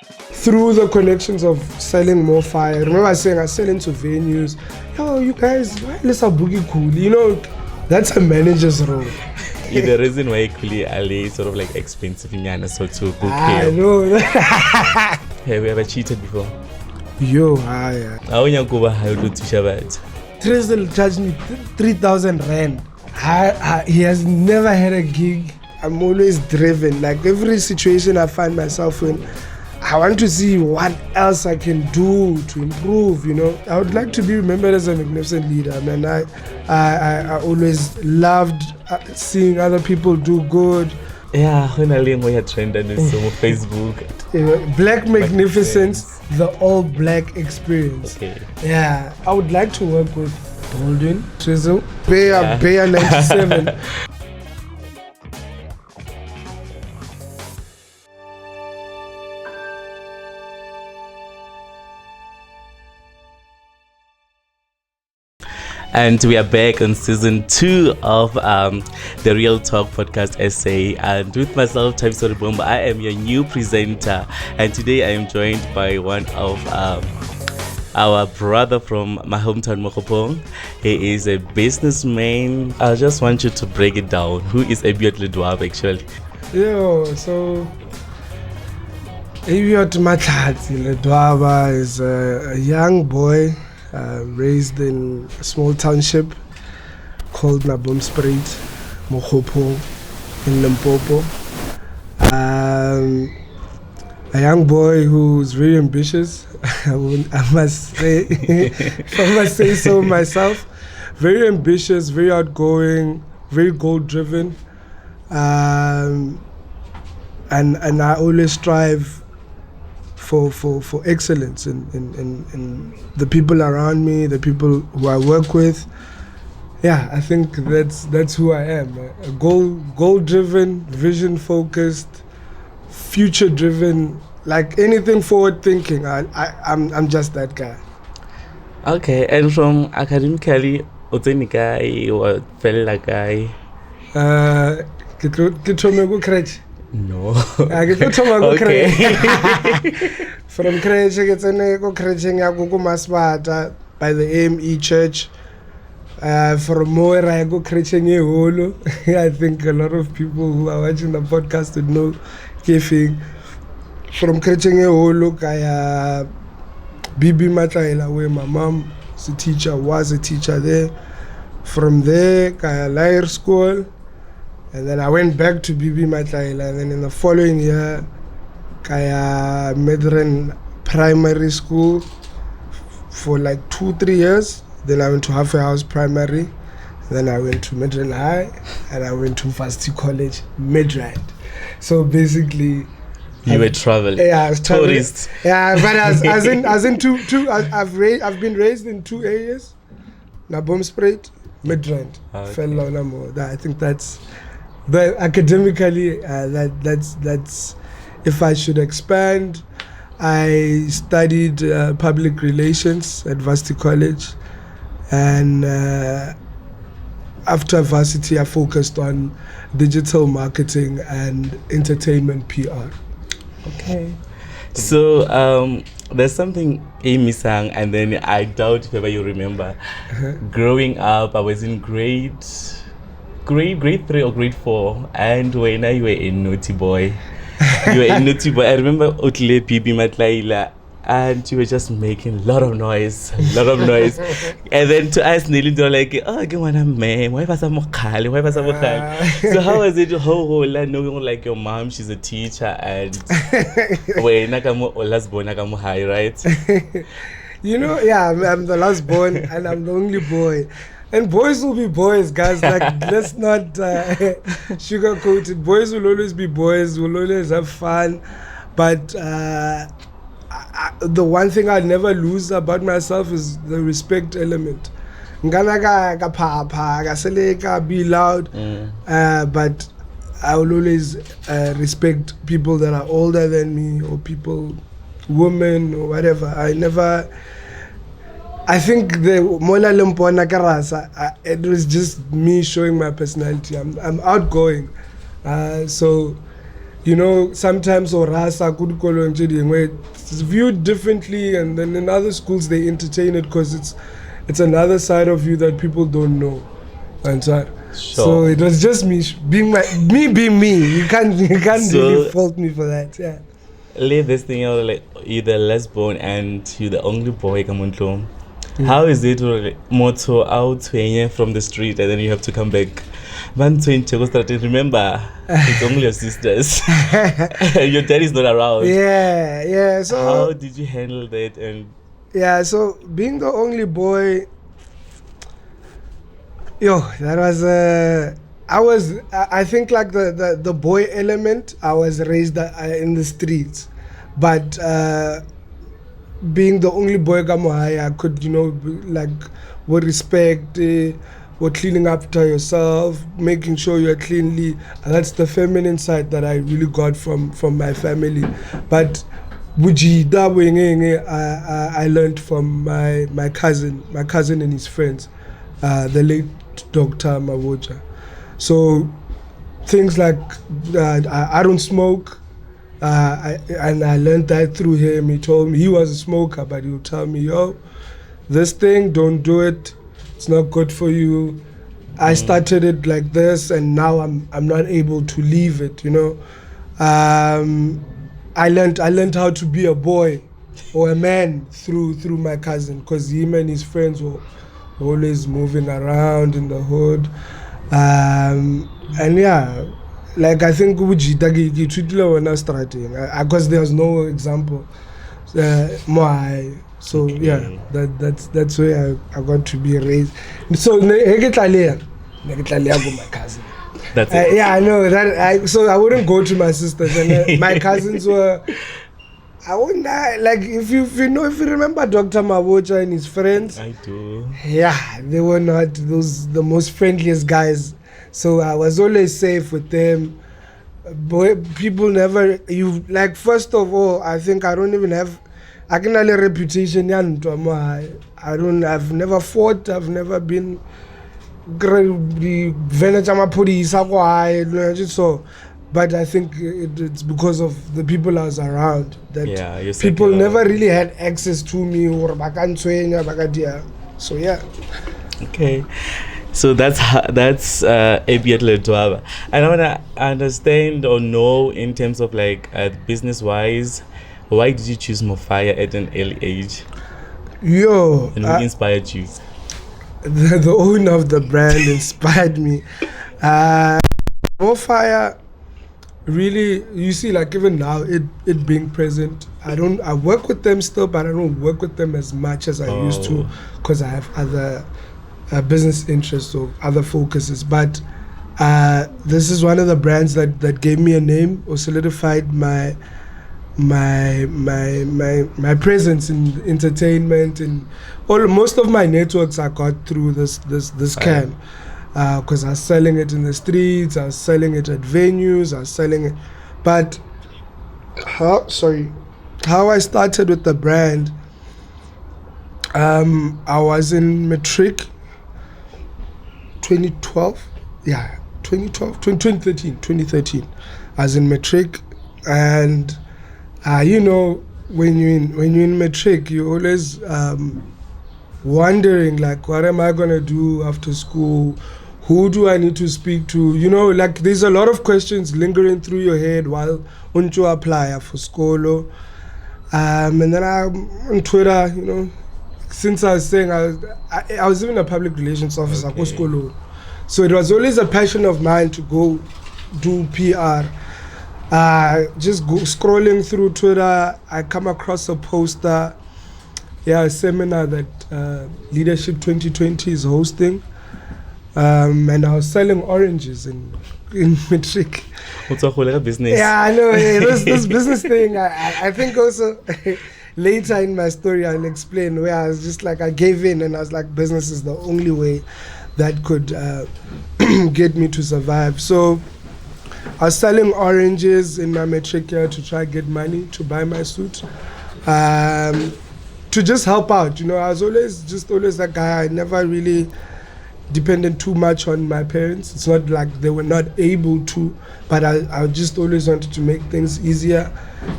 through the connections of selling Mofaya. I remember I saying I sell into venues. Yo, you guys, why let's have Boogie Khuli? You know, that's a manager's role. Yeah, the reason why Khuli Ali sort of like expensive in Yana so to book I here. know. Have you ever cheated before? Yo, yeah. How you go how to Shabat? Trizzel charged me 3,000 rand. He has never had a gig. I'm always driven. Like every situation I find myself in, I want to see what else I can do to improve, you know. I would like to be remembered as a magnificent leader. I mean, I always loved seeing other people do good. Yeah, when I learned where you're trending on Facebook. Black magnificence, the all black experience. Okay. Yeah, I would like to work with Golden, Trizzel, Bear 97. And we are back on season 2 of the Real Talk podcast essay. And with myself, Thabiso Rebombo, I am your new presenter. And today I am joined by one of our brother from my hometown, Mokopong. He is a businessman. I just want you to break it down. Who is Abiot Ledwab actually? Yo, so Abiot Matlatsi Ledwaba is a young boy raised in a small township called Nabomspruit, Mokopong in Limpopo. A young boy who's very ambitious. I must say, if I must say so myself, very ambitious, very outgoing, very goal-driven, and I always strive for excellence in the people around me, the people who I work with. Yeah, I think that's who I am. A goal-driven, vision-focused, future-driven. Like anything forward thinking, I'm just that guy. Okay, and from academically, guy or fella guy? No. Okay. From crèche, I go Masbata by the AME church. From Moira, I go crèche Holo. I think a lot of people who are watching the podcast would know Kefing. From Krechenge Holuk, I Bibi Matlaila, where my mom was a teacher there. From there, I Lair School, and then I went back to Bibi Matlaila. And then in the following year, I Medren Primary School for like 2-3 years. Then I went to Halfway House Primary. Then I went to Medren High, and I went to Varsity College, Midrand. So basically, you were traveling. Yeah, I was traveling. Tourist. Yeah, but as in two. I've been raised in 2 areas. Nabomspruit, Midrand, Fellonamo. I think that's, but academically, that's. If I should expand, I studied public relations at Varsity College, and after varsity, I focused on digital marketing and entertainment PR. Okay. So there's something Amy sang, and then I doubt if ever you remember. Growing up, I was in grade 3 or grade 4, and when you were a naughty boy. You were a naughty boy. I remember Otle Bibi Matlaila, and you were just making a lot of noise. And then to us, Nearly, they were like, oh, I want a man. Why was I more Khali? So how was it, how knowing like your mom, she's a teacher, and when Nakamu or last born Nakamu high, right? You know, yeah, I'm the last born, and I'm the only boy. And boys will be boys, guys. Like, let's not sugarcoat it. Boys will always be boys. We'll always have fun. But the one thing I never lose about myself is the respect element. Be loud, but I will always respect people that are older than me, or people, women, or whatever. I think the Mola Lumpona Karasa, it was just me showing my personality. I'm outgoing. So you know, sometimes orasa kudukolonjidi where it's viewed differently, and then in other schools they entertain it because it's another side of you that people don't know. And so it was just me being me. You can't really fault me for that. Yeah. Lay this thing out, like you're the last born and you're the only boy come on home. How is it motto out from the street and then you have to come back? Remember, it's only your sisters. Your dad is not around. Yeah. So how did you handle that? And yeah, so being the only boy, that was I think like the boy element, I was raised in the streets, but being the only boy I could, like with respect, with cleaning after yourself, making sure you're cleanly. That's the feminine side that I really got from my family. But I learned from my cousin and his friends, the late Dr. Mawoja. So things like I don't smoke, and I learned that through him. He told me he was a smoker, but he would tell me, this thing, don't do it. It's not good for you. I started it like this, and now I'm not able to leave it. I learned how to be a boy or a man through my cousin, because him and his friends were always moving around in the hood. And yeah, like I think because there was no example. So yeah, that's where I got to be raised. So my cousin. That's it. Yeah, I know that. So I wouldn't go to my sisters, and my cousins were. I wouldn't like if you remember Dr. Mawocha and his friends. I do. Yeah, they were not the most friendliest guys. So I was always safe with them. People never first of all, I think I don't even have a reputation. I've never fought, I've never been so. But I think it's because of the people I was around that people never really had access to me or so yeah. Okay, so that's Abiat Ledwaba. And I want to understand or know in terms of business wise, why did you choose Mofaya at an early age? And who inspired you? The owner of the brand inspired me. Mofaya. Really, you see, even now, it being present, I work with them still, but I don't work with them as much as I used to, because I have other business interests or other focuses. But this is one of the brands that gave me a name or solidified my presence in entertainment, and most of my networks I got through this can. Because I was selling it in the streets, I was selling it at venues, I was selling it. But how I started with the brand, I was in matric 2013. I was in matric, and when you're in matric, you're always wondering what am I gonna do after school? Who do I need to speak to? There's a lot of questions lingering through your head while you apply for school. And then I'm on Twitter, since I was saying I was even a public relations officer at school. So it was always a passion of mine to go do PR. Just scrolling through Twitter, I come across a poster, a seminar that Leadership 2020 is hosting. And I was selling oranges in matric. What's a whole business? Yeah, I know. This business thing, I think also later in my story I'll explain where I was just I gave in, and I was like, business is the only way that could get me to survive. So I was selling oranges in my matric year to try get money to buy my suit, to just help out. I was always that guy. I never really dependent too much on my parents. It's not like they were not able to, but I just always wanted to make things easier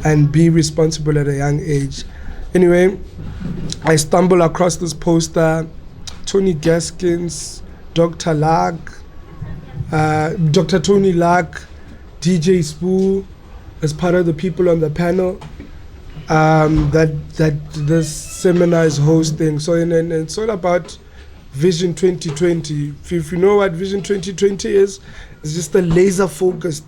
and be responsible at a young age. Anyway, I stumbled across this poster, Tony Gaskins, Dr. Luck, Dr. Tony Luck, DJ Spoo, as part of the people on the panel that this seminar is hosting. So it's all about Vision 2020. If you know what Vision 2020 is, it's just a laser-focused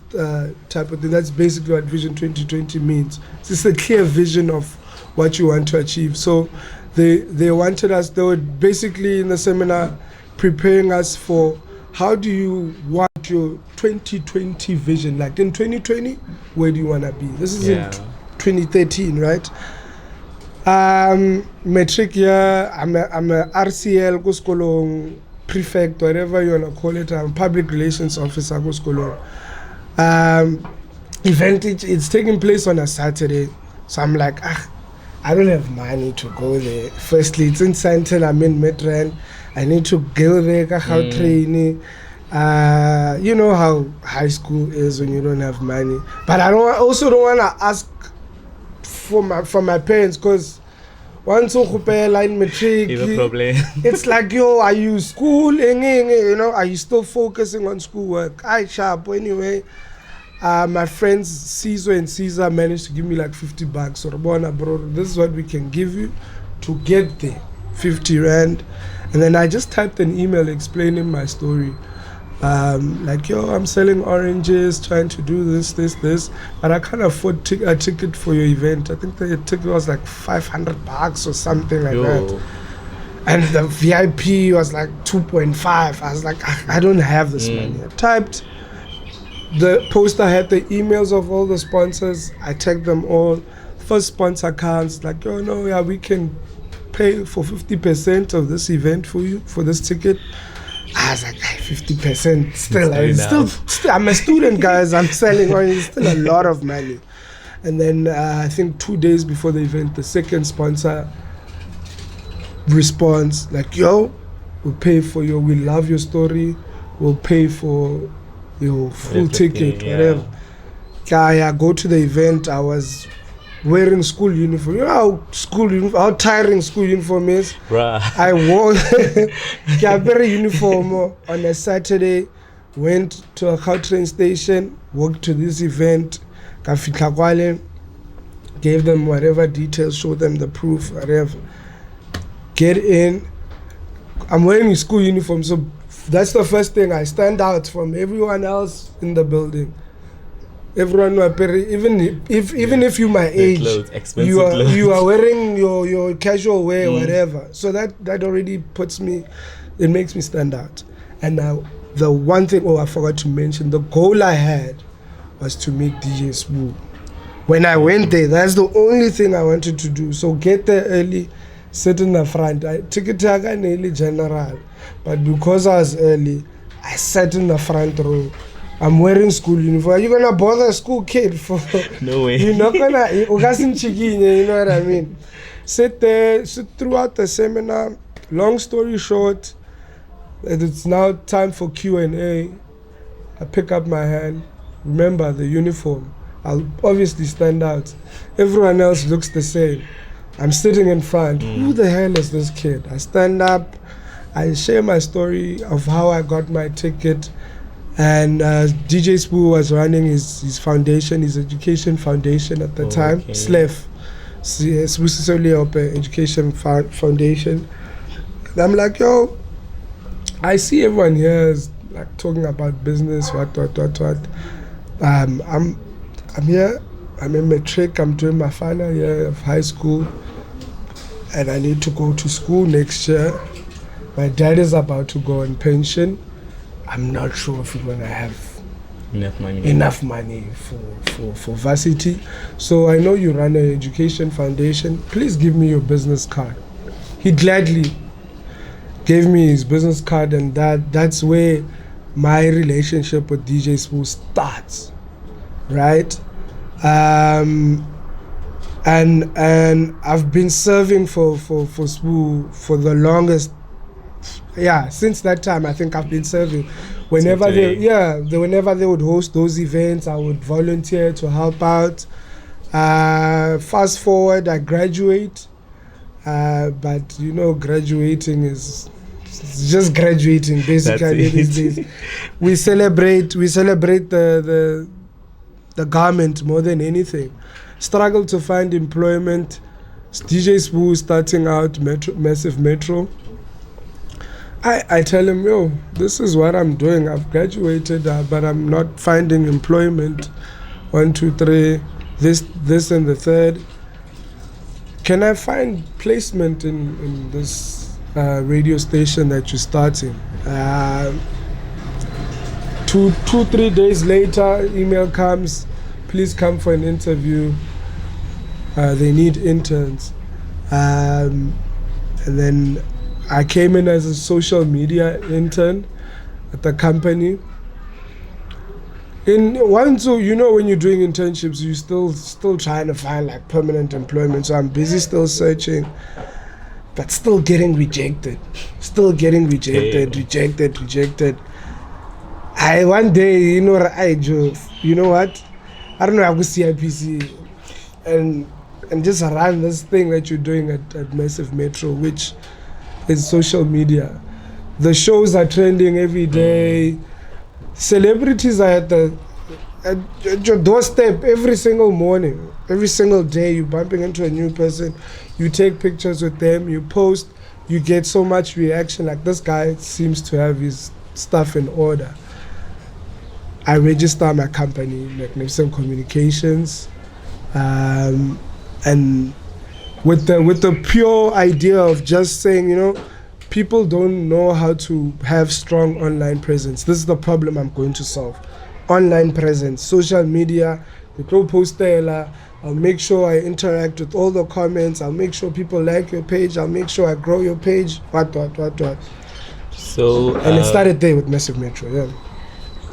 type of thing. That's basically what Vision 2020 means. It's just a clear vision of what you want to achieve. So they wanted us, they were basically in the seminar preparing us for how do you want your 2020 vision, like in 2020, where do you want to be? This is in 2013, right? Metric year, I'm a RCL Kuskolong prefect, whatever you want to call it. I'm a public relations officer Kuskolong. Event, it's taking place on a Saturday. So I'm like, I don't have money to go there. Firstly, it's in Santon, I'm in Midrand. I need to go there, how training. You know how high school is when you don't have money. But I also don't want to ask from my parents, because once you line matric, it's like, yo, are you schooling? You know, are you still focusing on schoolwork? I sharp anyway. My friends Caesar and Caesar managed to give me like $50. So Rabona, bro, this is what we can give you to get there, 50 rand. And then I just typed an email explaining my story. Like, yo, I'm selling oranges, trying to do this, but I can't afford a ticket for your event. I think the ticket was like $500 or something like that. And the VIP was like 2.5. I was like, I don't have this money. I typed, the poster had the emails of all the sponsors. I tagged them all. First sponsor comes, like, yo, no, yeah, we can pay for 50% of this event for you, for this ticket. I was like, 50% still, I'm a student, guys. I'm selling oranges. Still a lot of money. And then I think 2 days before the event, the second sponsor responds like, yo, we'll pay for your, we love your story. We'll pay for your full ticket, whatever. I go to the event. I was wearing school uniform. You know how tiring school uniform is? Bruh. I wore a very uniform on a Saturday, went to a train station, walked to this event, gave them whatever details, showed them the proof, whatever. Get in. I'm wearing a school uniform, so that's the first thing. I stand out from everyone else in the building. Everyone, even if you're my age, you are wearing your casual wear, whatever. So that already puts me, it makes me stand out. And now the one thing, I forgot to mention, the goal I had was to meet DJ Spoo. When I went there, that's the only thing I wanted to do. So get there early, sit in the front. Ticket nearly general, but because I was early, I sat in the front row. I'm wearing school uniform. Are you gonna bother a school kid for? No way. You're not gonna. You know what I mean? Sit there, sit throughout the seminar. Long story short, it's now time for Q&A. I pick up my hand. Remember the uniform. I'll obviously stand out. Everyone else looks the same. I'm sitting in front. Who the hell is this kid? I stand up. I share my story of how I got my ticket. And DJ Spoo was running his foundation, his education foundation at the time, SLEF, Spoo Education Foundation. And I'm like, yo, I see everyone here is like talking about business, what. I'm here, I'm in matric, I'm doing my final year of high school, and I need to go to school next year. My dad is about to go on pension. I'm not sure if we're gonna have enough money for varsity. So I know you run an education foundation. Please give me your business card. He gladly gave me his business card, and that's where my relationship with DJ Spoo starts, right? And I've been serving for Spoo for the longest since that time, I think I've been serving. Whenever whenever they would host those events, I would volunteer to help out. Fast forward, I graduate. But graduating is just graduating basically these days. We celebrate the garment more than anything. Struggle to find employment. DJ Spoo starting out Massive Metro. I tell him, this is what I'm doing. I've graduated, but I'm not finding employment. 1, 2, 3, this and the third. Can I find placement in this radio station that you're starting? 2-3 days later, email comes, please come for an interview. They need interns. And then I came in as a social media intern at the company. When you're doing internships, you still trying to find like permanent employment. So I'm busy still searching, but still getting rejected. Rejected. One day, what? I don't know, I go CIPC and just run this thing that you're doing at Massive Metro, which is social media. The shows are trending every day. Celebrities are at your doorstep every single morning, every single day. You're bumping into a new person. You take pictures with them. You post. You get so much reaction. Like, this guy seems to have his stuff in order. I register my company, Magnificent Communications, and with the pure idea of just saying, people don't know how to have strong online presence. This is the problem I'm going to solve. Online presence, social media, the post there. I'll make sure I interact with all the comments. I'll make sure people like your page. I'll make sure I grow your page. What. So and it started there with Massive Metro. Yeah.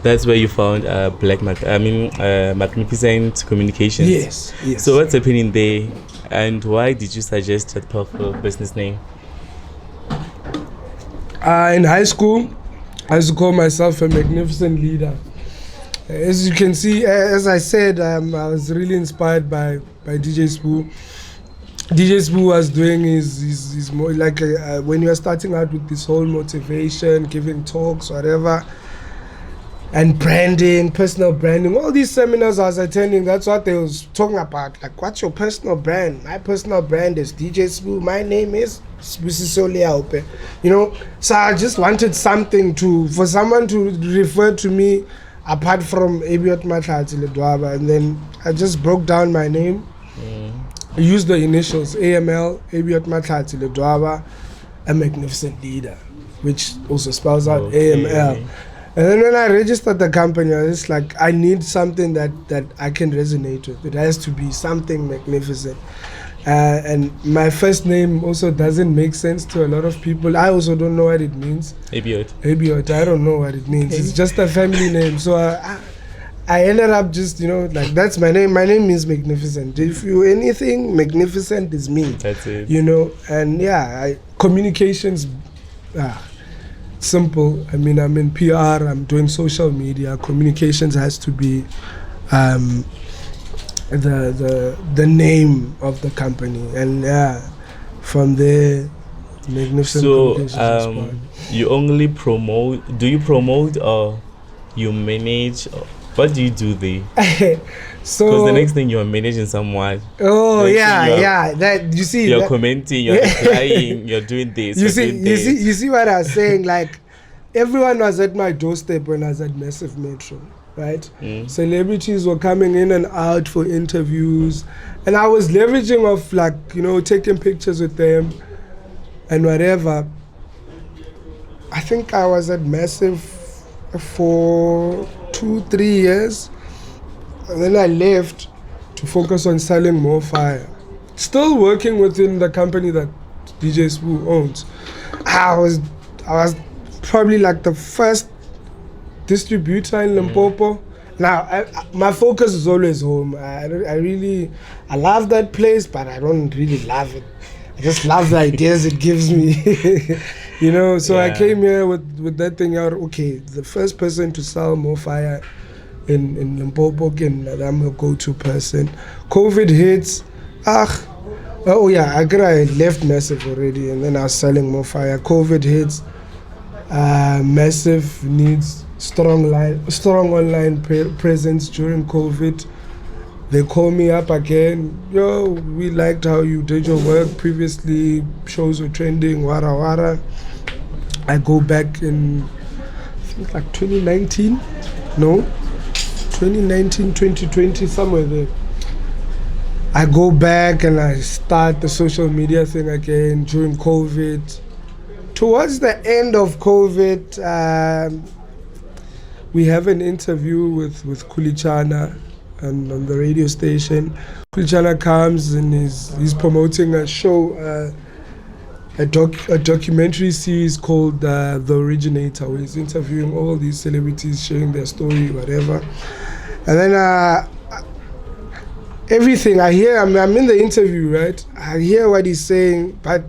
That's where you found Magnificent Communications. Yes. So what's happening there, and why did you suggest that powerful business name? In high school, I used to call myself a magnificent leader. As you can see, as I said, I was really inspired by DJ Spoo. DJ Spoo was doing his more like when you are starting out with this whole motivation, giving talks, whatever, and branding, personal branding, all these seminars I was attending, that's what they was talking about. Like, what's your personal brand? My personal brand is DJ Spoo. My name is Thabiso. So I just wanted something for someone to refer to me apart from Ebiot Matlati Ledwaba, and then I just broke down my name. I used the initials AML, Ebiot Matlati Ledwaba, a magnificent leader, which also spells out AML. And then when I registered the company, I was like, I need something that I can resonate with. It has to be something magnificent. And my first name also doesn't make sense to a lot of people. I also don't know what it means. Ebiot, I don't know what it means. It's just a family name. So I ended up just, like, that's my name. My name means magnificent. If you anything, magnificent is me. That's it. And communications, simple. I mean, I'm in PR, I'm doing social media. Communications has to be the name of the company, and from there, Magnificent Communications. So you only promote? Do you promote or you manage? What do you do there? So because the next thing you're managing someone. Oh that you see. You're commenting, you're replying, you're doing this. You see what I was saying. Like, everyone was at my doorstep when I was at Massive Metro, right? Celebrities were coming in and out for interviews, and I was leveraging of, like, taking pictures with them and whatever. I think I was at Massive for 2-3 years, and then I left to focus on selling Mofaya. Still working within the company that DJ Spoo owns. I was probably like the first distributor in Limpopo. Now, my focus is always home. I love that place, but I don't really love it. I just love the ideas it gives me. You know, so I Yeah. came here with that thing out. Okay, the first person to sell Mofaya in Limpopo, and I'm a go-to person. COVID hits. Oh yeah, I left Massive already, and then I was selling Mofaya. COVID hits. Massive needs strong online presence during COVID. They call me up again. Yo, we liked how you did your work previously. Shows were trending. Wara wara. I go back in, I think like 2019. No, 2019, 2020, somewhere there. I go back and I start the social media thing again during COVID. Towards the end of COVID, we have an interview with Khuli Chana on the radio station. Khuli Chana comes and he's promoting a show, a documentary series called The Originator, where he's interviewing all these celebrities, sharing their story, whatever. And then everything I hear, I'm in the interview, right? I hear what he's saying, but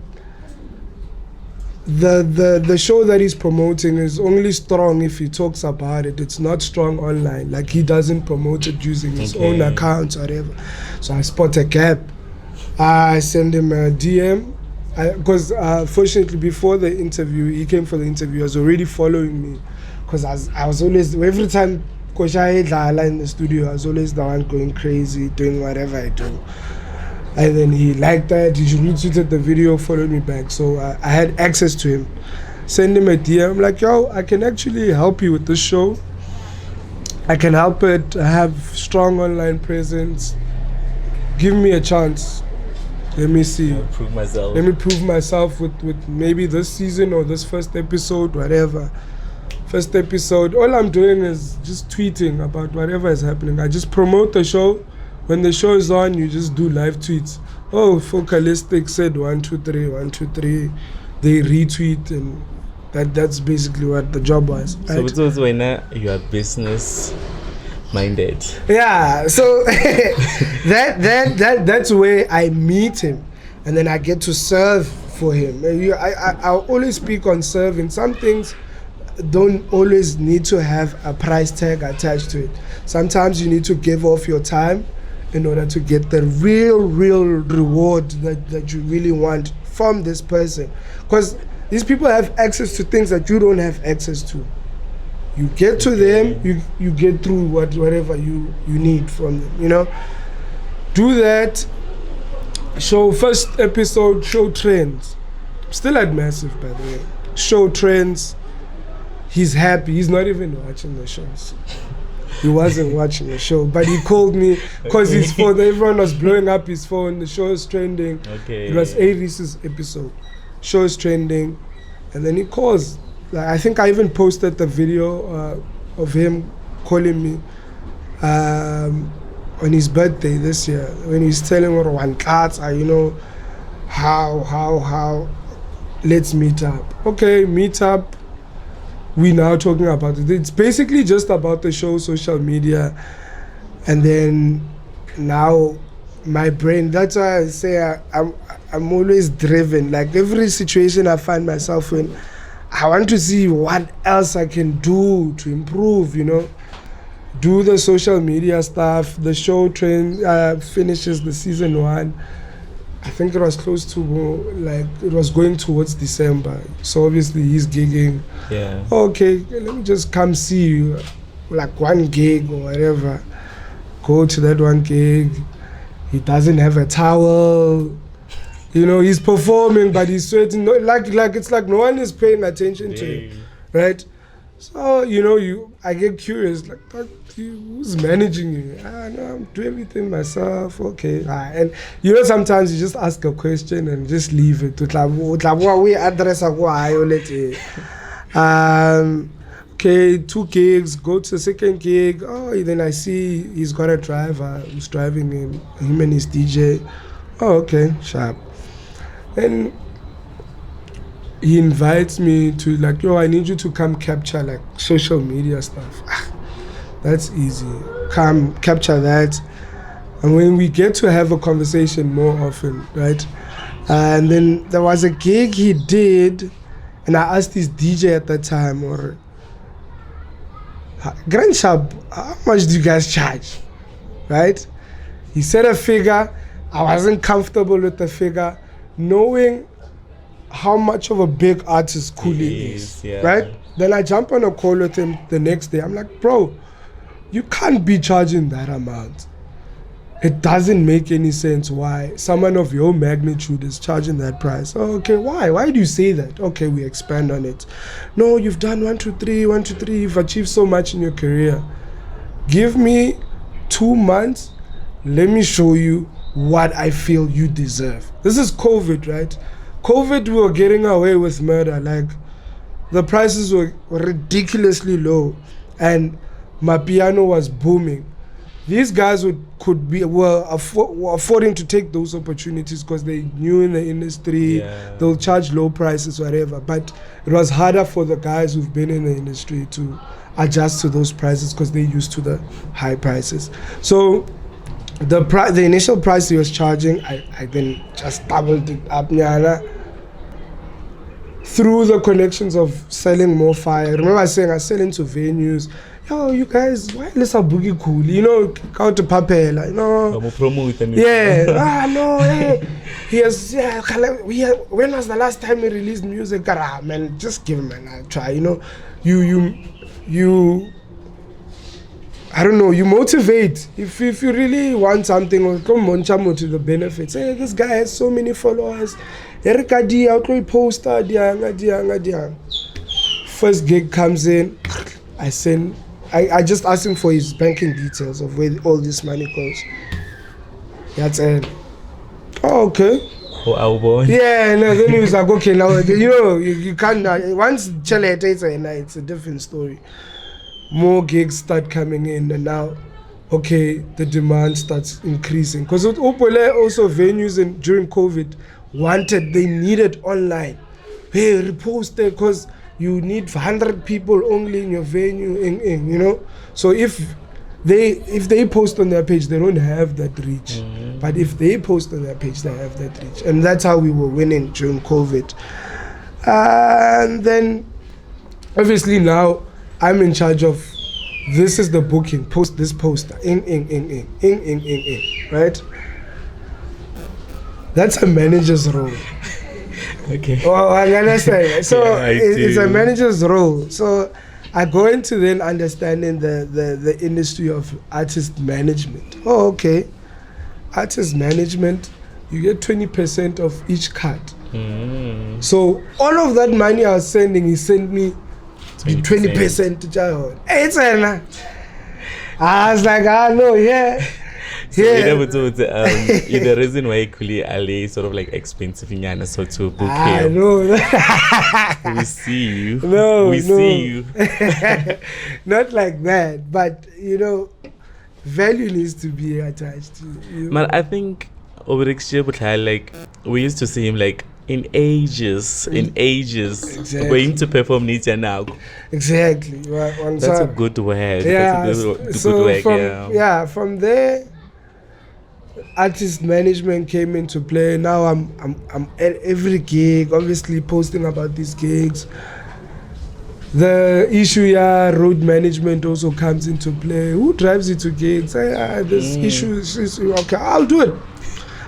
the show that he's promoting is only strong if he talks about it. It's not strong online. Like, he doesn't promote it using his own account or whatever. So I spot a gap. I send him a DM. Because fortunately, before the interview, he came for the interview, he was already following me. Because I was always, every time Kosha Dala in the studio, I was always the one going crazy, doing whatever I do. And then he liked that, he retweeted the video, followed me back. So I had access to him. Send him a DM. I'm like, yo, I can actually help you with this show. I can help it have strong online presence. Give me a chance. Let me see. Prove myself. Let me prove myself with maybe this season or this first episode, whatever. First episode, all I'm doing is just tweeting about whatever is happening. I just promote the show. When the show is on, you just do live tweets. Oh, Focalistic said 1, 2, 3, 1, 2, 3. They retweet, and that's basically what the job was. So right? it was when you are business minded. Yeah, so that's where I meet him, and then I get to serve for him. I always speak on serving. Some things don't always need to have a price tag attached to it. Sometimes you need to give off your time in order to get the real reward that you really want from this person. Because these people have access to things that you don't have access to. You get to them, you get through whatever you need from them, you know? Do that. First episode, show trends. Still at Massive, by the way. Show trends. He's happy. He's not even watching the shows. He wasn't watching the show, but he called me because his phone, everyone was blowing up his phone. The show is trending. It was Aris's episode. Show is trending. And then he calls. Like, I think I even posted the video of him calling me on his birthday this year, when he's telling me, one class, you know, how, let's meet up. Okay, meet up. We now talking about it. It's basically just about the show, social media, and then now my brain. That's why I say I'm always driven. Like, every situation I find myself in, I want to see what else I can do to improve. You know, do the social media stuff. The show finishes the season 1. I think it was close to, like, it was going towards December. So obviously he's gigging. Yeah. Okay, let me just come see you. Like, one gig or whatever. Go to that one gig. He doesn't have a towel. You know, he's performing, but he's sweating. Like it's like no one is paying attention to him. Right? So, you know, I get curious, like, who's managing you? No, I'm doing everything myself. Okay. And you know, sometimes you just ask a question and just leave it. Okay, 2 gigs, go to the second gig. Oh, then I see he's got a driver who's driving him and his DJ. Oh, okay, sharp. And he invites me to, like, yo, I need you to come capture, like, social media stuff. That's easy. Come capture that. And when we get to have a conversation more often, right? And then there was a gig he did And I asked this DJ at that time, or Grand Shop, how much do you guys charge? Right? He said a figure. I wasn't comfortable with the figure, knowing how much of a big artist Khuli is. Yeah. Right? Then I jump on a call with him the next day. I'm like, bro, you can't be charging that amount. It doesn't make any sense why someone of your magnitude is charging that price. Oh, okay, why? Why do you say that? Okay, we expand on it. No, you've done 1, 2, 3, 1, 2, 3. You've achieved so much in your career. Give me 2 months. Let me show you what I feel you deserve. This is COVID, right? COVID, we were getting away with murder. Like, the prices were ridiculously low, and my piano was booming. These guys were affording to take those opportunities because they knew in the industry, they'll charge low prices, whatever. But it was harder for the guys who've been in the industry to adjust to those prices because they're used to the high prices. So the initial price he was charging, I then just doubled it up, nyana, through the connections of selling Mofaya. Remember I saying I sell into venues. Yo, you guys, why let's have Boogie Khuli? You know, count to Papela, you know. Yeah. No, hey. He has, when was the last time he released music? Man, just give him a try. You know, you I don't know, you motivate. If you really want something, or come on, chamo to the benefits. Hey, this guy has so many followers. Erika D, outlook poster, diang. First gig comes in, I just asked him for his banking details of where all this money goes. That's it. Oh, okay. Oh, our boy. Yeah, no, then he was like, okay, now, you know, you can't, once Chana it's a different story. More gigs start coming in, and now, okay, the demand starts increasing. Because also venues during COVID they needed online. Hey, repost there, because you need 100 people only in your venue, you know. So if they post on their page, they don't have that reach. But if they post on their page, they have that reach. And that's how we were winning during COVID. And then, obviously now, I'm in charge of, this is the booking, post this poster, right? That's a manager's role. Okay. Well, I understand. So Yeah, it's a manager's role. So I go into then understanding the industry of artist management. Oh, okay. Artist management, you get 20% of each cut. So all of that money I was sending, he sent me 20% to Jao. Hey, it's I was like, no, yeah. So you never told the reason why Khuli Ali sort of like expensive in Yana, so to book him. No. We see you. No, see you. Not like that, but you know, value needs to be attached to you. Man, I think over like we used to see him like in ages, Exactly. for him to perform Nitya now. Exactly. That's a good word. Yeah. That's a good So word, from there, artist management came into play. Now I'm at every gig, obviously posting about these gigs. The issue, road management also comes into play. Who drives you to gigs? This issue, okay, I'll do it.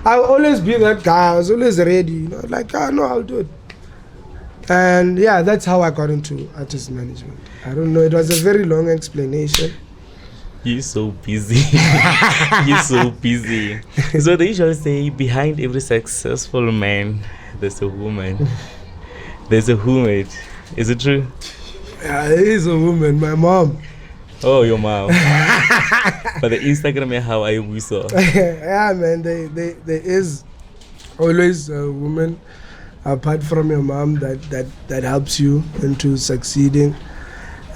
I'll always be that guy. I was always ready, you know, like, no, I'll do it. And yeah, that's how I got into artist management. I don't know, it was a very long explanation. You're so busy. You're so busy. So they usually say behind every successful man, there's a woman. There's a woman. Is it true? Yeah, there is a woman, my mom. Oh, your mom. But the Instagram, how I saw. Yeah, man, there is always a woman apart from your mom that helps you into succeeding.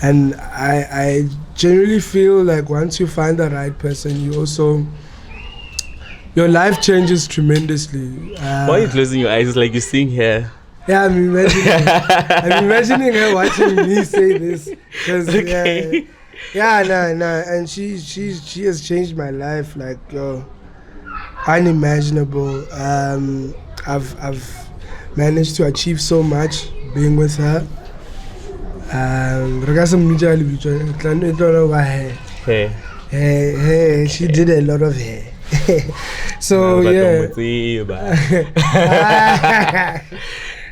And I genuinely feel like once you find the right person, your life changes tremendously. Why are you closing your eyes? It's like you're seeing here. Yeah, I'm imagining her watching me say this. Okay. No, and she has changed my life, like, unimaginable. I've managed to achieve so much being with her. Hey, she did a lot of hair. So yeah.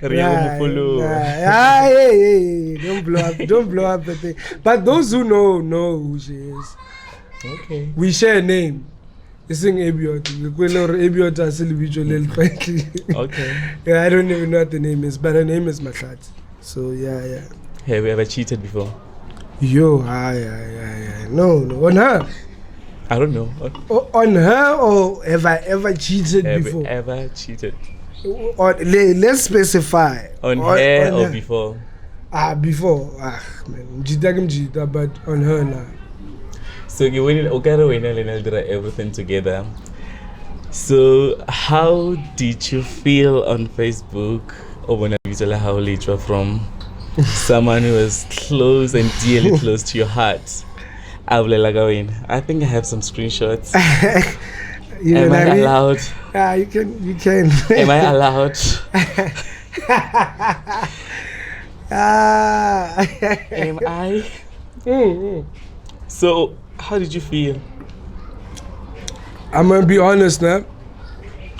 Hey, don't blow up the thing. But those who know who she is. Okay. We share a name. It's in Abiot. Okay. Yeah, I don't even know what the name is, but her name is Makhat. So yeah. Have you ever cheated before? Yo, no, on her. I don't know. On her, or have I ever cheated before? Have ever cheated? Let's specify. On her or before? Before. Man, but on her now. So you went everything together. So how did you feel on Facebook or when you tell how late you are from someone who was close and dearly close to your heart? I think I have some screenshots. Am I allowed? You can. Am I allowed? Am I? So, how did you feel? I'm gonna be honest now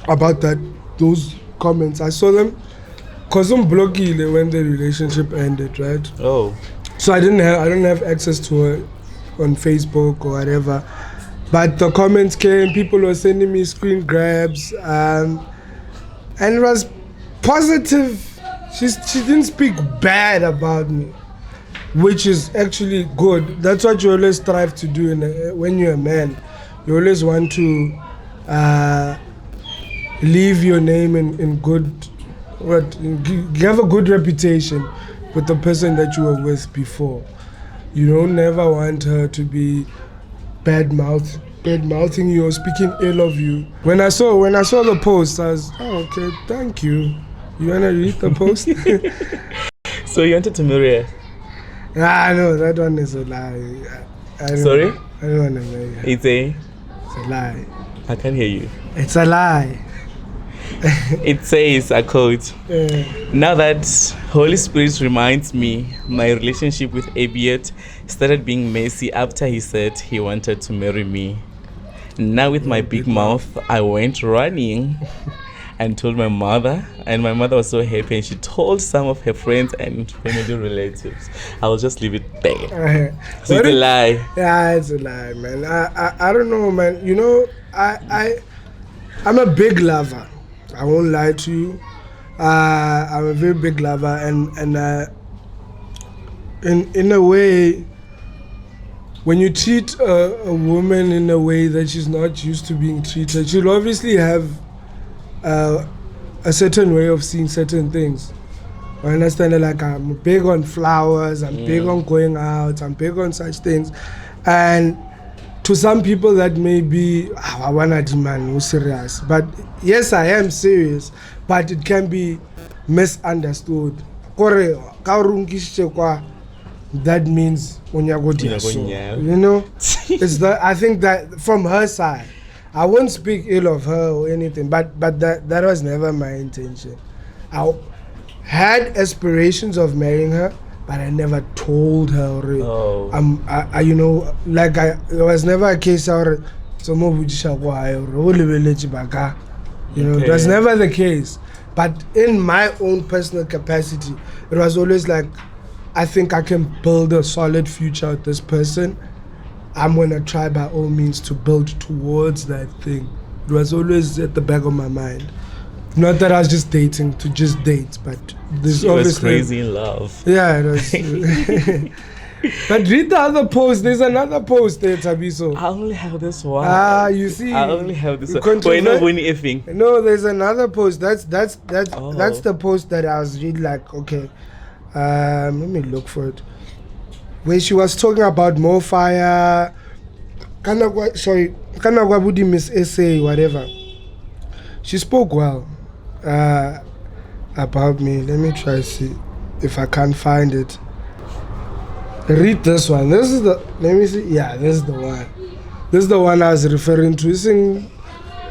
about those comments. I saw them because I'm blocking when the relationship ended, right? Oh. So I didn't have access to her on Facebook or whatever. But the comments came, people were sending me screen grabs, and it was positive. She didn't speak bad about me, which is actually good. That's what you always strive to do when you're a man. You always want to leave your name in good, you have a good reputation with the person that you were with before. You don't never want her to be bad mouthing you or speaking ill of you. When I saw the post, I was, okay, thank you. You wanna read the post? So you wanted to marry her? No, that one is a lie. Sorry? I don't wanna marry her. It's a lie. I can't hear you. It's a lie. It says, I quote, now that Holy Spirit reminds me, my relationship with Abiot started being messy after he said he wanted to marry me. Now with my big mouth, I went running and told my mother, and my mother was so happy, and she told some of her friends and family relatives. I'll just leave it there. So it's a lie. Yeah, it's a lie, man. I don't know, man. You know, I'm a big lover. I won't lie to you. I'm a very big lover, and in a way, when you treat a woman in a way that she's not used to being treated, she'll obviously have a certain way of seeing certain things. I understand, like, I'm big on flowers, I'm big on going out, I'm big on such things, and to some people that may be, I wanna demand no serious, but yes, I am serious, but it can be misunderstood. That means you know, it's that. I think that from her side, I won't speak ill of her or anything, but that was never my intention. I had aspirations of marrying her, but I never told her. You know, like it was never a case or you know, it was never the case. But in my own personal capacity, it was always like, I think I can build a solid future with this person. I'm gonna try by all means to build towards that thing. It was always at the back of my mind. Not that I was just dating to just date, but this was crazy in love. Yeah, it was. But read the other post. There's another post there, Thabiso. I only have this one. You see. I only have this one. No, there's another post. That's the post that I was really like, okay. Let me look for it. Where she was talking about Mofaya, Kanagwabudi Miss Essay, whatever. She spoke well about me. Let me try to see if I can find it. Read this one. This is the. Let me see. Yeah, this is the one. This is the one I was referring to. It's in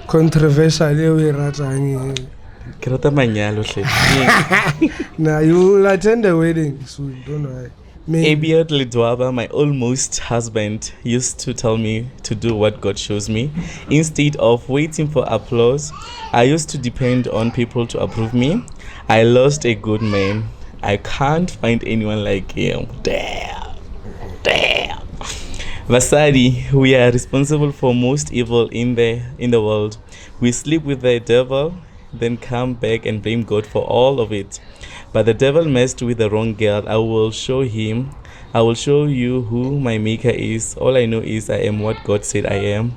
controversial. Nah, you will attend the wedding soon, don't worry. Abiot Lidwaba, my almost husband, used to tell me to do what God shows me. Instead of waiting for applause, I used to depend on people to approve me. I lost a good man. I can't find anyone like him. Damn. Vasadi, we are responsible for most evil in the world. We sleep with the devil, then come back and blame God for all of it. But the devil messed with the wrong girl. I will show you who my maker is. All I know is I am what God said I am.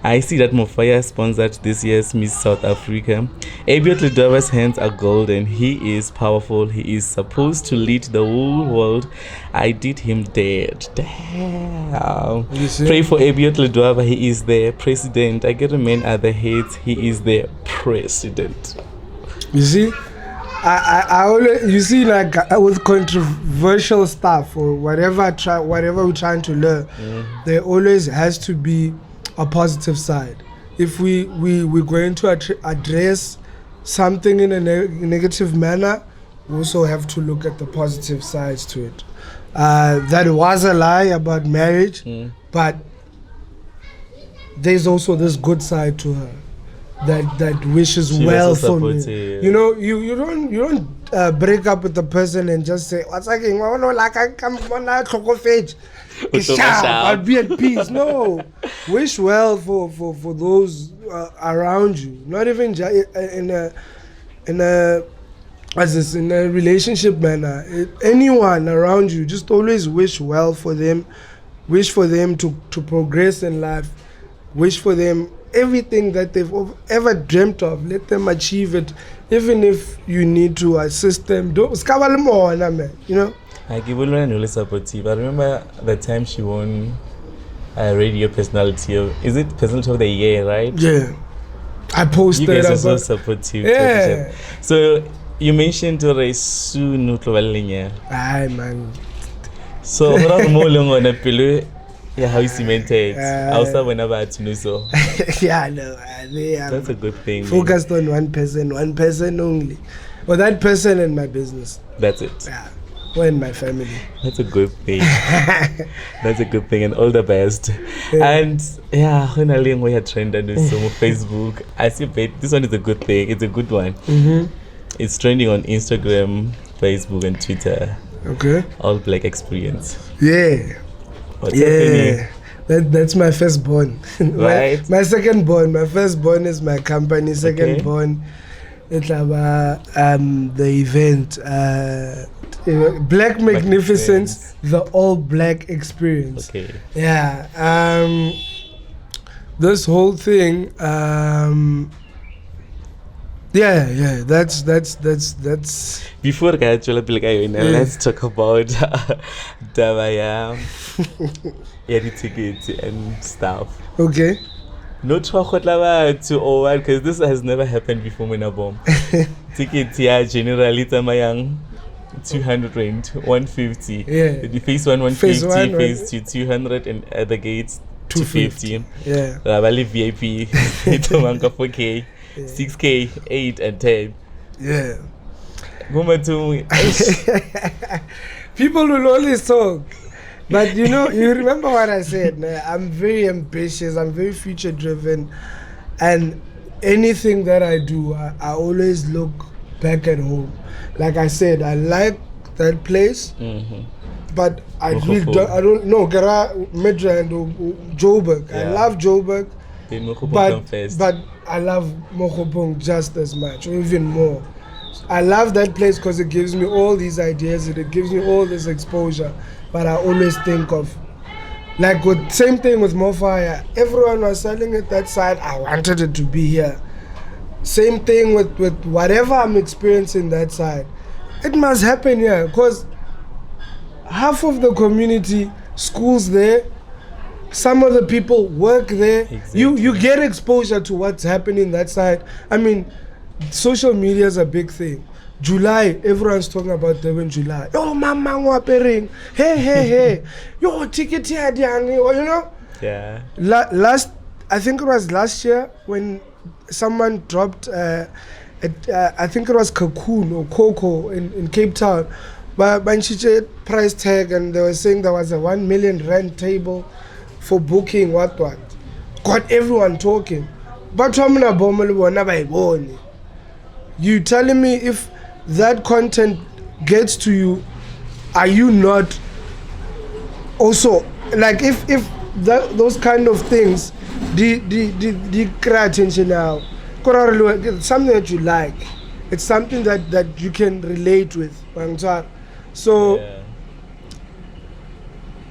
I see that Mofaya sponsored this year's Miss South Africa. Abiot Lidova's hands are golden. He is powerful. He is supposed to lead the whole world. I did him dead. Damn. Pray for Abiot Lidova. He is the president. I get a man at the heads. He is the president. You see? I always, you see, like with controversial stuff or whatever we're trying to learn, there always has to be a positive side. If we're going to address something in a negative manner, we also have to look at the positive sides to it. That was a lie about marriage, but there's also this good side to her that wishes she well for me. You know, you don't break up with the person and just say, "What's happening? Like I come on, I'll be at peace." No, wish well for those around you. Not even in a relationship manner. Anyone around you, just always wish well for them. Wish for them to progress in life. Wish for them everything that they've ever dreamt of. Let them achieve it, even if you need to assist them. You know. I give you really supportive. I remember the time she won a radio personality. Is it personality of the year, right? Yeah. I posted. You guys are so supportive. Yeah. So you mentioned to raise soon. Aye, man. So what more long on a pillow? Yeah, how you cemented. Also, whenever I to know so. Yeah, no. That's a good thing. Focused on one person only. Well, that person and my business. That's it. Yeah. Or in my family. That's a good thing. That's a good thing, and all the best. Yeah. And yeah, when we are trending on Facebook, I see this one is a good thing. It's a good one. It's trending on Instagram, Facebook, and Twitter. Okay. All black experience. Yeah. What's happening? That's my firstborn. Right. my secondborn. My firstborn is my company. Secondborn, it's about the event. Black Magnificence, the all black experience. Okay. Yeah. This whole thing. Yeah. That's. Before let's talk about the tickets and stuff. Okay. No to over because this has never happened before in a bomb. Tickets here generally tamayang 200 rand, 150. Yeah. The phase 1 150, phase 2 200, and at the gates 250. Yeah. Ravali VIP 4K. 6K, 8 and 10. Yeah. People will always talk. But you know, you remember what I said. I'm very ambitious. I'm very future driven. And anything that I do, I always look back at home. Like I said, I like that place. But I don't know. Gara, Midrand, Joburg. Yeah. I love Joburg. But I love Mokopong just as much, or even more. I love that place because it gives me all these ideas and it gives me all this exposure. But I always think of, like with same thing with Mofaya. Everyone was selling it that side. I wanted it to be here. Same thing with whatever I'm experiencing that side. It must happen here because half of the community, schools there. Some of the people work there. Exactly. You get exposure to what's happening that side. I mean, social media is a big thing. July, everyone's talking about Durban July. Yo, mama wapering. Hey. Yo, ticket here, you know? Yeah. I think it was last year when someone dropped I think it was Cocoon or Coco in Cape Town. But Banchiche price tag, and they were saying there was a 1 million rand table for booking what. Got everyone talking. But you telling me if that content gets to you, are you not also like if those kind of things the create attention now? It's something that you like. It's something that you can relate with. So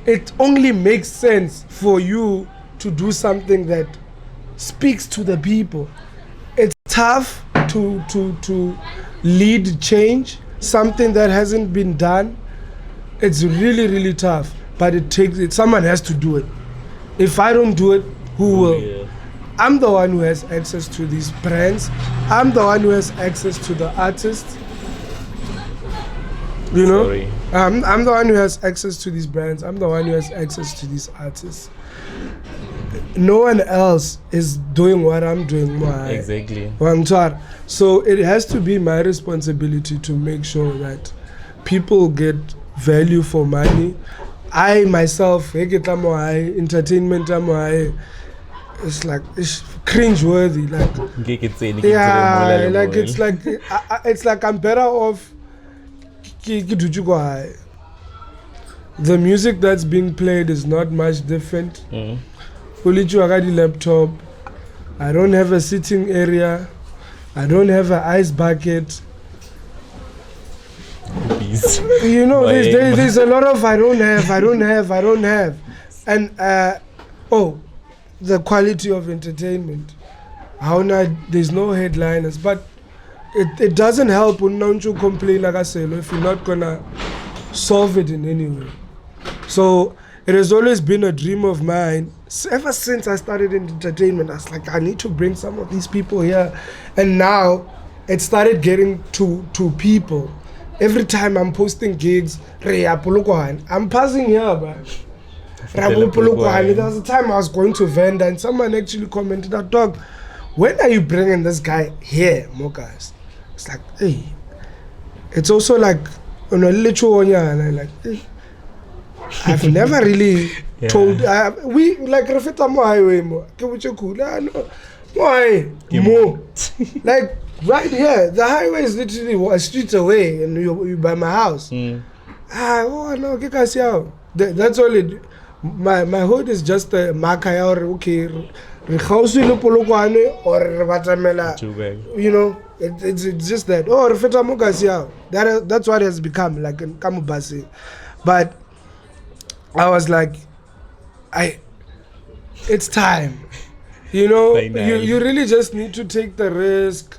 it only makes sense for you to do something that speaks to the people. It's tough to lead change, something that hasn't been done. It's really, really tough, but it takes it. Someone has to do it. If I don't do it, who will? Yeah. I'm the one who has access to these brands. I'm the one who has access to the artists. You know, I'm the one who has access to these brands. I'm the one who has access to these artists. No one else is doing what I'm doing. Exactly. So it has to be my responsibility to make sure that people get value for money. I myself, entertainment, it's like it's cringe-worthy. It's like I'm better off. The music that's being played is not much different. Khuli laptop. I don't have a sitting area. I don't have an ice bucket. You know, there's a lot of I don't have. And the quality of entertainment. There's no headliners, but it doesn't help when you complain like I said if you're not gonna solve it in any way. So it has always been a dream of mine. Ever since I started in entertainment, I was like, I need to bring some of these people here. And now it started getting to people. Every time I'm posting gigs, I'm passing here, man. There was a time I was going to Venda and someone actually commented, dog, when are you bringing this guy here, more guys? It's like, hey. It's also like, like, hey. I've never really told, we like Rafita Mo Highway, more. Like, right here, the highway is literally a street away and you by my house. That's all it. My hood is just a makaya or okay, you know, it's just that. Oh, Rafita Mo that's what it has become, like in Kamubasi. But I was like, it's time. You know, you really just need to take the risk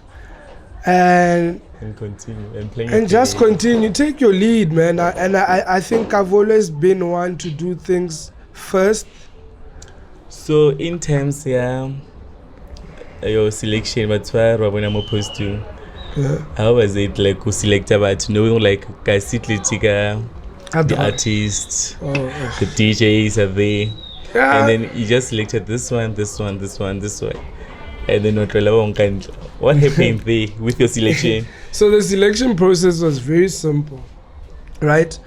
and continue and just continue. Take your lead, man. I think I've always been one to do things first. So in terms, your selection, but when I'm opposed to, how was it like to select about knowing like the artists, the DJs are there, and then you just selected this one, and then what happened there with your selection? So the selection process was very simple, right?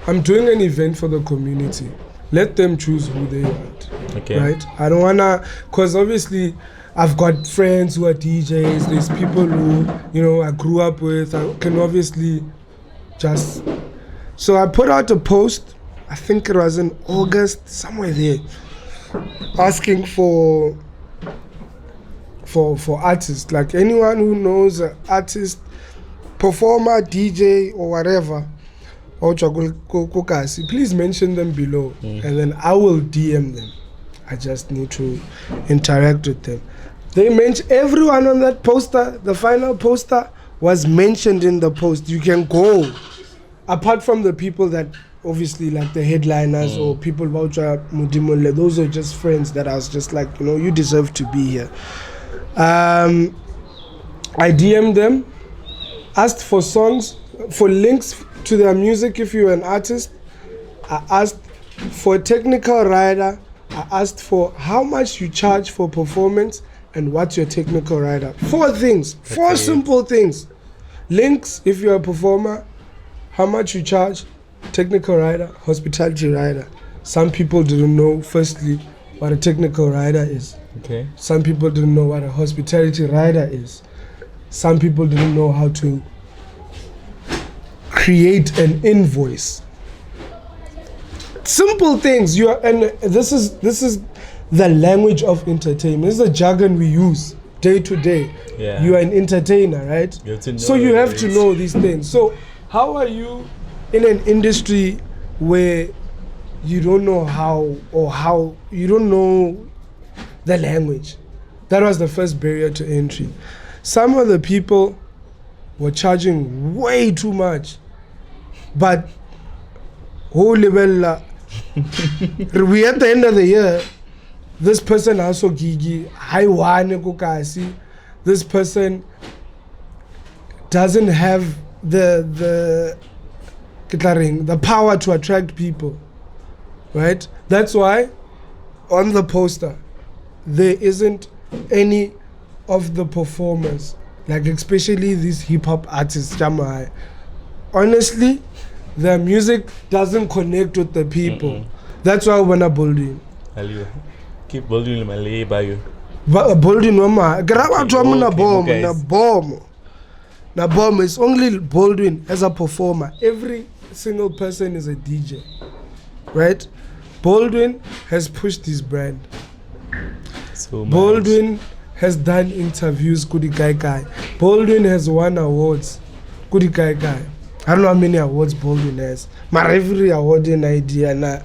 I'm doing an event for the community. Let them choose who they want, right? I don't wanna, cause obviously I've got friends who are DJs. There's people who I grew up with. I can obviously just. So I put out a post, I think it was in August, somewhere there, asking for artists, like anyone who knows an artist, performer, DJ or whatever, please mention them below and then I will DM them. I just need to interact with them. They mentioned everyone on that poster. The final poster was mentioned in the post. You can go. Apart from the people that obviously like the headliners or people voucher Mudimole, those are just friends that I was just like, you deserve to be here. I DM'd them, asked for songs, for links to their music if you're an artist. I asked for a technical rider. I asked for how much you charge for performance, and what's your technical write-up. 4 things, 4 simple things. Links, if you're a performer, how much you charge, technical writer, hospitality writer. Some people didn't know, firstly, what a technical writer is. Okay. Some people didn't know what a hospitality writer is. Some people didn't know how to create an invoice. Simple things. And this is the language of entertainment. This is the jargon we use day to day. Yeah. You are an entertainer, right? You have to know so you have to know these things. So how are you in an industry where you don't know how you don't know the language? That was the first barrier to entry. Some of the people were charging way too much, but holy well, we at the end of the year, this person also gigi, this person doesn't have the power to attract people, right? That's why on the poster there isn't any of the performers, like especially these hip-hop artists. Honestly, their music doesn't connect with the people. That's why we're not building. Keep building my labor. You. Building mama. Na bomb is only Baldwin as a performer. Every single person is a DJ, right? Baldwin has pushed his brand. So much. Baldwin has done interviews. Kudi Kai. Baldwin has won awards. Kudi Kai. I don't know how many awards Baldwin has. My every award in idea na.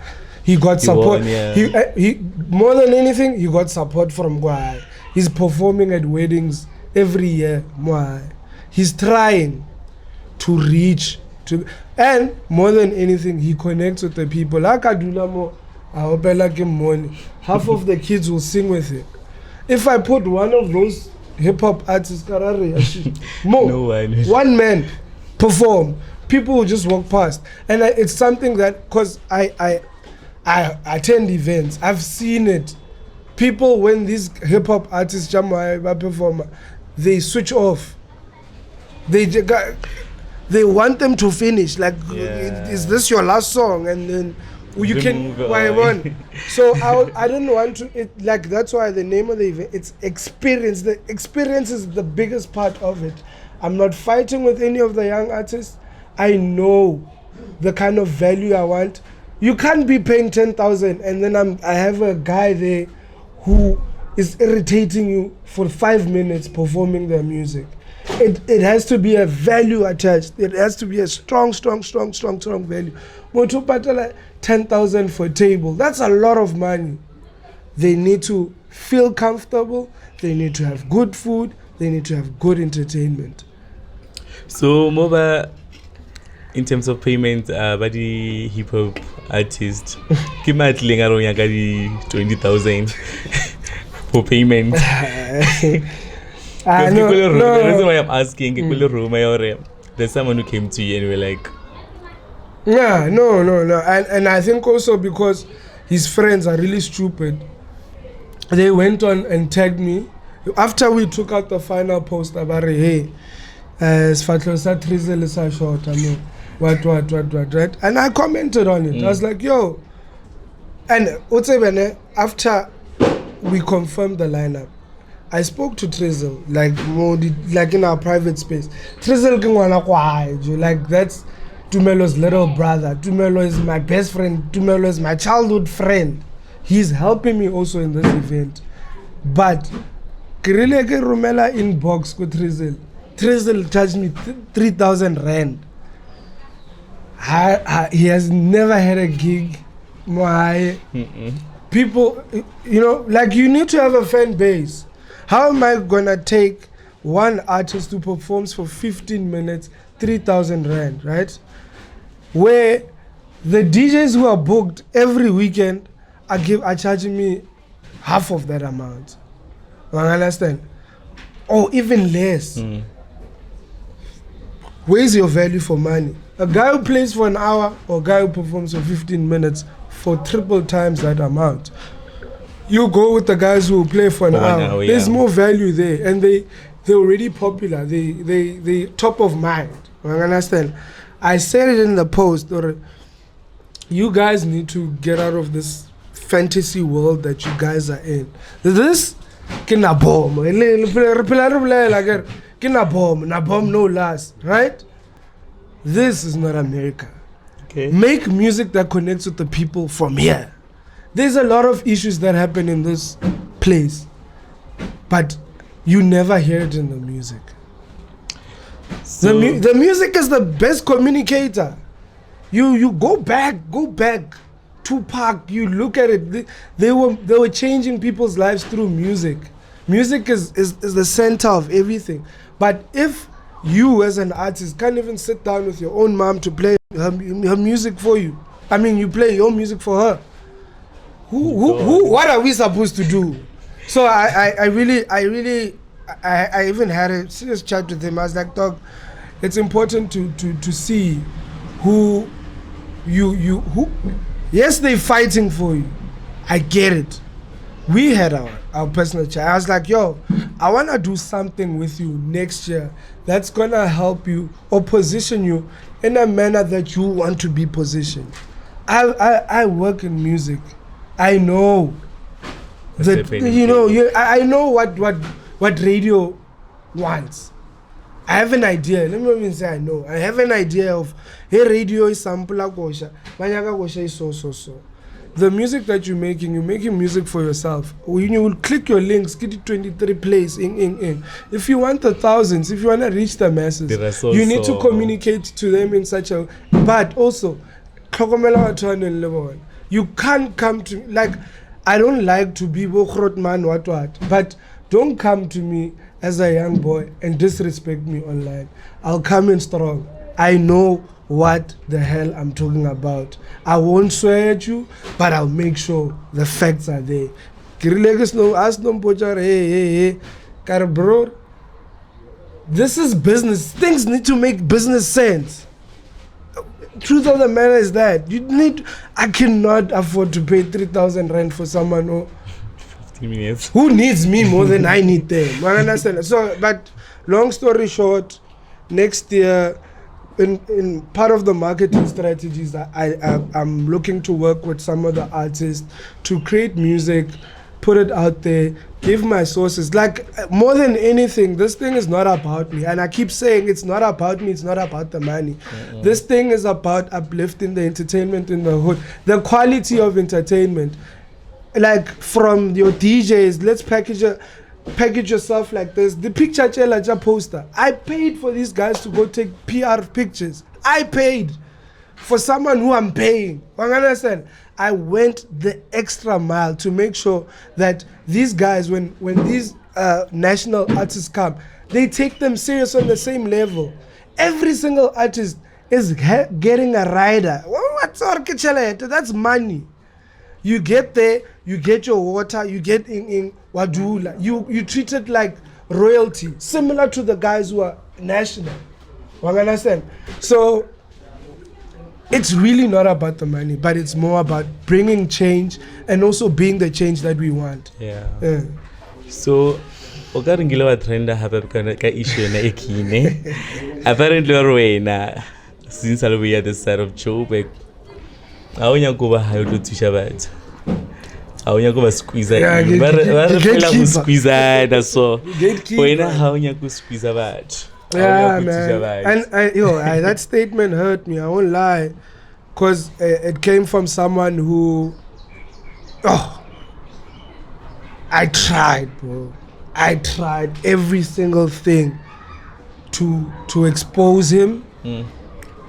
He got support. Won, yeah. He more than anything, he got support from Gwai. He's performing at weddings every year. He's trying to reach to, and more than anything, he connects with the people. Like Adulamo, half of the kids will sing with him. If I put one of those hip hop artists, one man perform, people will just walk past, and it's something that, cause I attend events, I've seen it. People, when these hip hop artists perform, they switch off. They want them to finish. Like, is this your last song? And then you can why on. So I don't want to. Like, that's why the name of the event, it's experience. The experience is the biggest part of it. I'm not fighting with any of the young artists. I know the kind of value I want. You can't be paying 10,000 and then I have a guy there who is irritating you for 5 minutes performing their music. It has to be a value attached. It has to be a strong value. Motu patala 10,000 for a table. That's a lot of money. They need to feel comfortable. They need to have good food. They need to have good entertainment. So Moba, in terms of payment, badi hip hop artist, kimat lengaro yangari 20,000 for payment. No. That's why I'm asking. There's someone who came to you and we're like, yeah, no. And I think also because his friends are really stupid, they went on and tagged me after we took out the final post about, hey, Trizzel is a short, I mean, what, right? And I commented on it. I was like, yo, and after we confirmed the lineup, I spoke to Trizzel, like in our private space. Trizzel like that's Tumelo's little brother. Tumelo is my best friend. Tumelo is my childhood friend. He's helping me also in this event. But Kirileke Rumela inbox with Trizzel. Trizzel charged me 3,000 rand. He has never had a gig. People, like you need to have a fan base. How am I gonna take one artist who performs for 15 minutes, 3,000 rand, right? Where the DJs who are booked every weekend are charging me half of that amount. You understand? Or even less. Where's your value for money? A guy who plays for an hour or a guy who performs for 15 minutes for triple times that amount. you go with the guys who play for an hour. There's more value there, and they're already popular. They top of mind. You understand? I said it in the post. Or you guys need to get out of this fantasy world that you guys are in. This kina bomb. Kina bomb. Na bomb no last. Right? This is not America. Okay. Make music that connects with the people from here. There's a lot of issues that happen in this place, but you never hear it in the music. So the music is the best communicator. You go back. Tupac, you look at it. They were changing people's lives through music. Music is the center of everything. But if you as an artist can't even sit down with your own mom to play her music for you, I mean, you play your music for her. What are we supposed to do? So I even had a serious chat with him. I was like, dog, it's important to see who. Yes, they're fighting for you. I get it. We had our personal chat. I was like, yo, I want to do something with you next year that's going to help you or position you in a manner that you want to be positioned. I work in music. I know that, I know what radio wants. I have an idea. Let me even say I know. I have an idea of, hey, radio is sample gosha. Manyaka gosha is so. The music that you're making music for yourself. When you will click your links, get it 23 plays, If you want the thousands, if you want to reach the masses, you need to communicate to them in such a... But also, you can't come to... Like, I don't like to be man, what, but don't come to me as a young boy and disrespect me online. I'll come in strong. I know what the hell I'm talking about. I won't swear at you, but I'll make sure the facts are there. Hey, bro, this is business. Things need to make business sense. Truth of the matter is that I cannot afford to pay 3,000 rand for someone who needs me more than I need them. I understand. So, but long story short, next year, in part of the marketing strategies, I'm looking to work with some of the artists to create music, put it out there, give my sources. Like, more than anything, this thing is not about me. And I keep saying it's not about me, it's not about the money. Mm-hmm. This thing is about uplifting the entertainment in the hood, the quality of entertainment. Like, from your DJs, let's package yourself like this. The picture chela poster. I paid for these guys to go take PR pictures. I paid for someone who I'm paying. You understand? I went the extra mile to make sure that these guys, when these national artists come, they take them serious on the same level. Every single artist is getting a rider. What's orchestra? That's money. You get there, you get your water, you get in wadula. You treat it like royalty, similar to the guys who are national. You understand? So it's really not about the money, but it's more about bringing change and also being the change that we want. Yeah. So, okaringile wa trenda hapa ka issue na ekine. Apparently orwena since I we at the side of Joburg. Awunya kuba hayo tutisha bathu. Awunya kuba squeeze. Bara squeeze na so. Wena hawunya ku squeeze bathu. Yeah, man. And that statement hurt me. I won't lie, because it came from someone who, I tried, bro. I tried every single thing to expose him,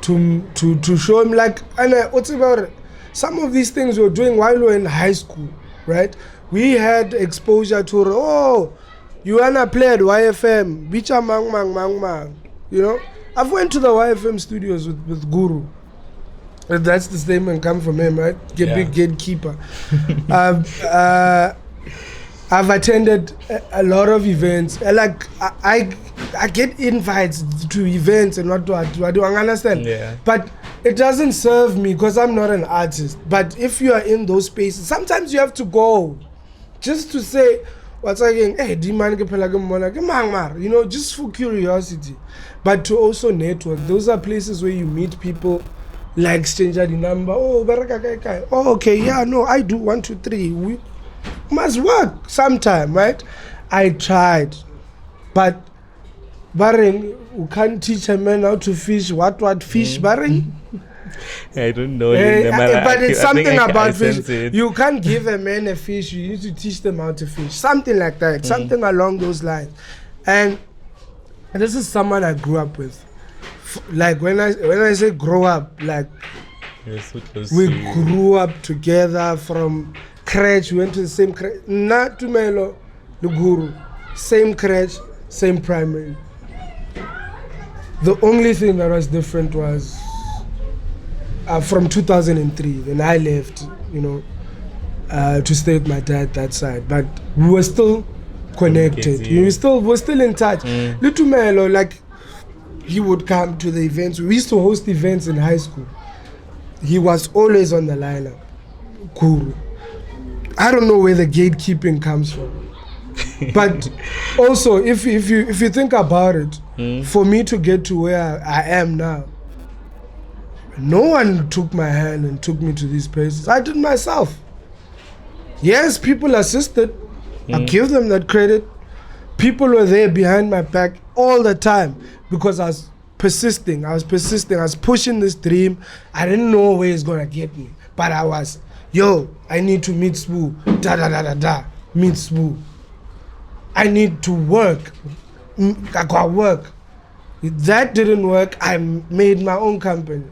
to show him, like, and what's about it? Some of these things we were doing while we were in high school, right? We had exposure to, you wanna play at YFM, bicha mang. You know, I've went to the YFM studios with Guru. That's the statement come from him, right? Big gatekeeper. I've attended a lot of events. Like I get invites to events and what do I do? I understand. Yeah. But it doesn't serve me because I'm not an artist. But if you are in those spaces, sometimes you have to go just to say, what's again, hey, you know, just for curiosity. But to also network. Those are places where you meet people, like exchange the number. Oh, okay, yeah, no, I do 1, 2, 3. We must work sometime, right? I tried, but Barring, you can't teach a man how to fish. What fish, Barring? I don't know. But it's something about fish. You can't give a man a fish. You need to teach them how to fish. Something like that. Something along those lines. And this is someone I grew up with. Like when I say grow up, like we grew up together from crèche. We went to the same crèche. Not Tumelo, the guru. Same crèche, same primary. The only thing that was different was from 2003, when I left, you know, to stay with my dad that side. But we were still connected. We were still in touch. Little Melo, like, he would come to the events. We used to host events in high school. He was always on the lineup. Guru. I don't know where the gatekeeping comes from. But also, if you think about it, for me to get to where I am now, no one took my hand and took me to these places. I did myself. Yes, people assisted. I give them that credit. People were there behind my back all the time because I was persisting. I was pushing this dream. I didn't know where it's going to get me. But I was, I need to meet Spoo. Meet Spoo. I need to work. I got work. If that didn't work, I made my own company.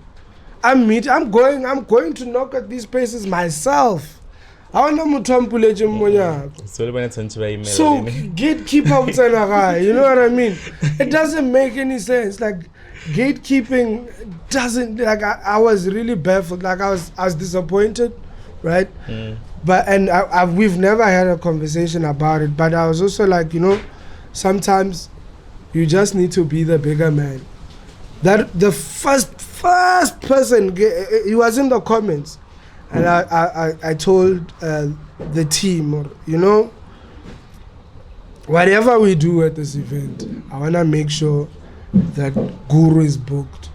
I'm going to knock at these places myself. So gatekeeper, you know what I mean? It doesn't make any sense. Like gatekeeping doesn't, like I was really baffled. Like I was disappointed, right? But we've never had a conversation about it. But I was also like, you know, sometimes you just need to be the bigger man. That the first person, he was in the comments, and I told the team, you know, whatever we do at this event, I want to make sure that Guru is booked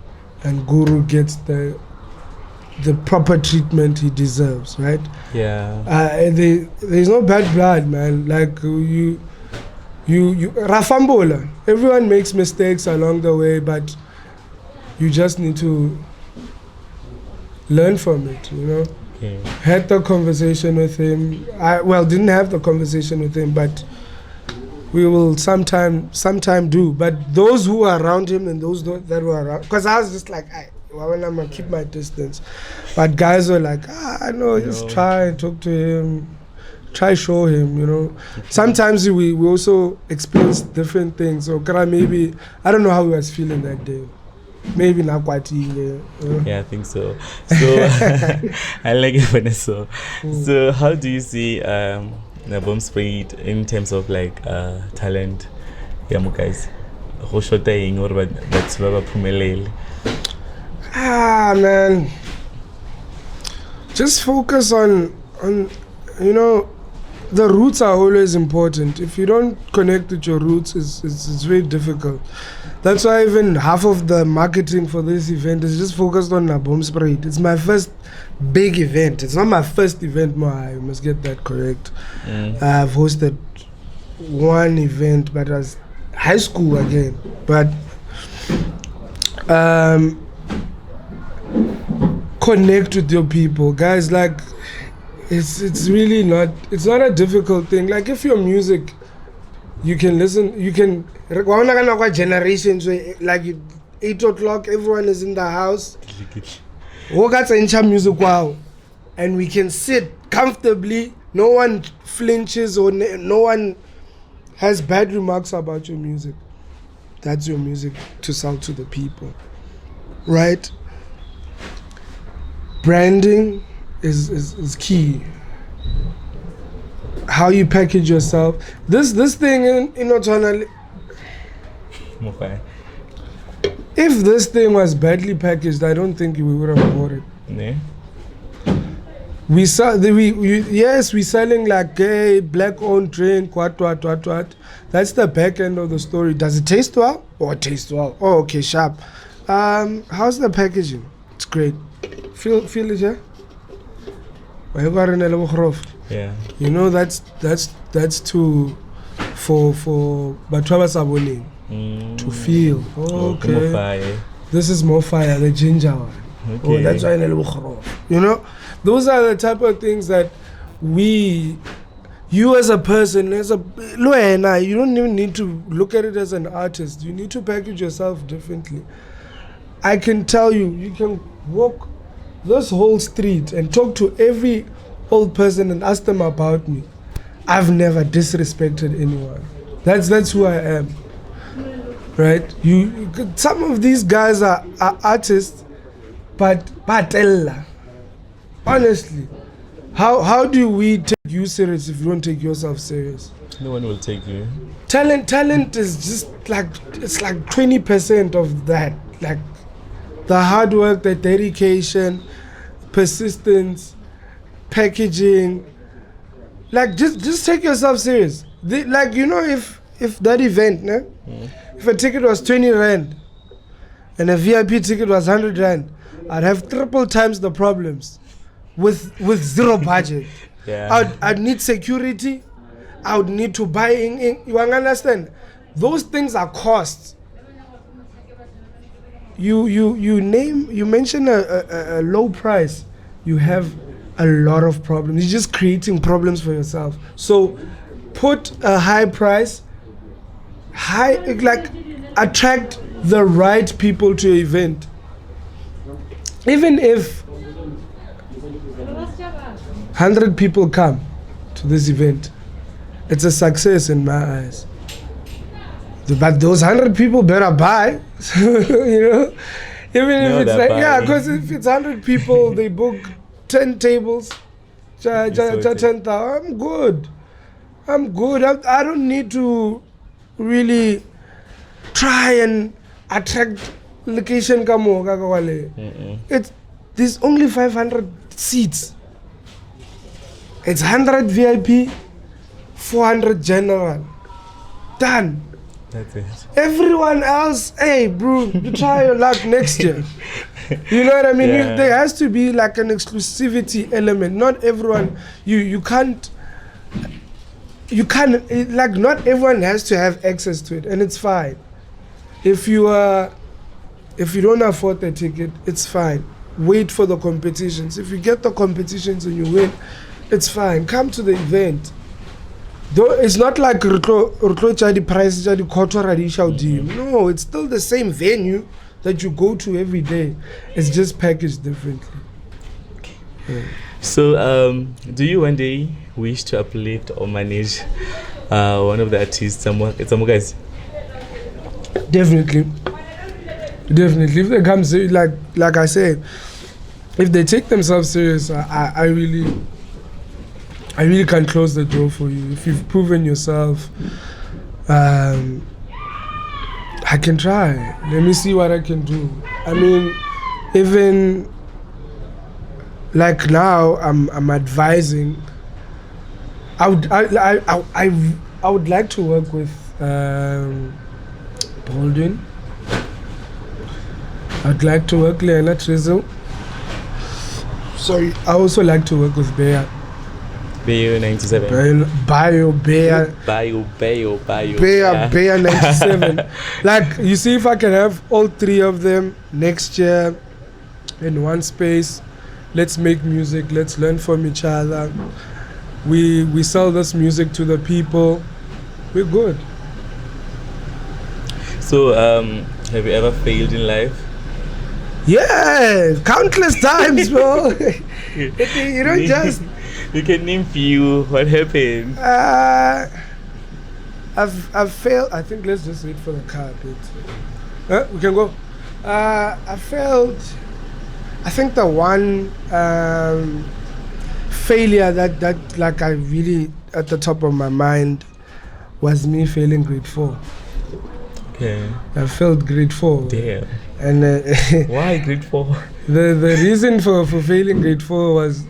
and Guru gets the proper treatment he deserves, right? Yeah. There's no bad blood, man. Like you Rafambola. Everyone makes mistakes along the way, but you just need to learn from it, you know? Okay. Had the conversation with him. Didn't have the conversation with him, but we will sometime do. But those who are around him and those that were around, because I was just like, I'm gonna keep my distance. But guys were like, I know, just try and talk to him, try show him, you know. Okay. Sometimes we also experience different things. So maybe, I don't know how he was feeling that day. Maybe not quite. Yeah, I think so. So I like it, Vanessa. So how do you see Bomb Spread in terms of like talent? Yeah, guys. Man, just focus on you know, the roots are always important. If you don't connect with your roots, it's very difficult. That's why even half of the marketing for this event is just focused on Bomb Spread. It's my first big event. It's not my first event, I must get that correct. I've hosted one event, but as high school again. But connect with your people, guys. Like it's really not a difficult thing. Like if your music, you can listen, you can generations where like 8 o'clock everyone is in the house, music, wow, and we can sit comfortably, no one flinches or no one has bad remarks about your music. That's your music to sell to the people, right? Branding is key. How you package yourself. This thing in Chana, Mofaya. If this thing was badly packaged, I don't think we would have bought it. Yeah. We selling like gay, black-owned drink, what. That's the back end of the story. Does it taste well? Oh, it tastes well. Oh, okay, sharp. How's the packaging? It's great. Feel it, yeah? Yeah. You know, that's for Batwaba Saboning to feel. Oh, okay. Mofaya. This is Mofaya, the ginger one. Okay. Oh, that's why you know, those are the type of things that you as a person, you don't even need to look at it as an artist. You need to package yourself differently. I can tell you can walk this whole street and talk to every old person and ask them about me. I've never disrespected anyone. That's who I am. Right? Some of these guys are artists, but honestly, how do we take you serious if you don't take yourself serious? No one will take you. Talent is just like, it's like 20% of that. Like the hard work, the dedication, persistence, packaging. Like just take yourself serious. Like, you know, if that event, if a ticket was 20 rand and a VIP ticket was 100 rand, I'd have triple times the problems with zero budget. Yeah. I'd need security. I would need to buy in. You understand? Those things are costs. You mention a low price, you have a lot of problems. You're just creating problems for yourself. So put a high price, attract the right people to your event. Even if 100 people come to this event, it's a success in my eyes. But those 100 people better buy, you know. Even if it's like, yeah, because if it's 100 people, they book 10 tables, 10,000. I'm good. I don't need to really try and attract location. There's only 500 seats. It's 100 VIP, 400 general. Done. That's it. Everyone else, hey bro, you try your luck next year. You know what I mean? Yeah. There has to be like an exclusivity element. Not everyone, you can't, like, not everyone has to have access to it, and it's fine. If you don't afford the ticket, it's fine. Wait for the competitions. If you get the competitions and you win, it's fine. Come to the event. Though it's not like the price no, it's still the same venue that you go to every day. It's just packaged differently. Okay. Yeah. So, do you one day wish to uplift or manage one of the artists, some guys? Definitely. If they come serious, like I said, if they take themselves serious, I really can close the door for you. If you've proven yourself, I can try. Let me see what I can do. I mean, even like now, I'm advising. I would like to work with Baldwin. I'd like to work with Trizzel. Sorry, I also like to work with Bear. Bayo 97. Bayo 97. Like, you see, if I can have all three of them next year in one space, let's make music, let's learn from each other. We sell this music to the people. We're good. So, have you ever failed in life? Yeah, countless times, bro. You don't just... You can name few. What happened? I've failed. I think let's just wait for the car a bit. We can go. I failed. I think the one failure that like I really at the top of my mind was me failing grade 4. Okay. I failed grade 4. Damn. And why grade 4? The reason for failing grade 4 was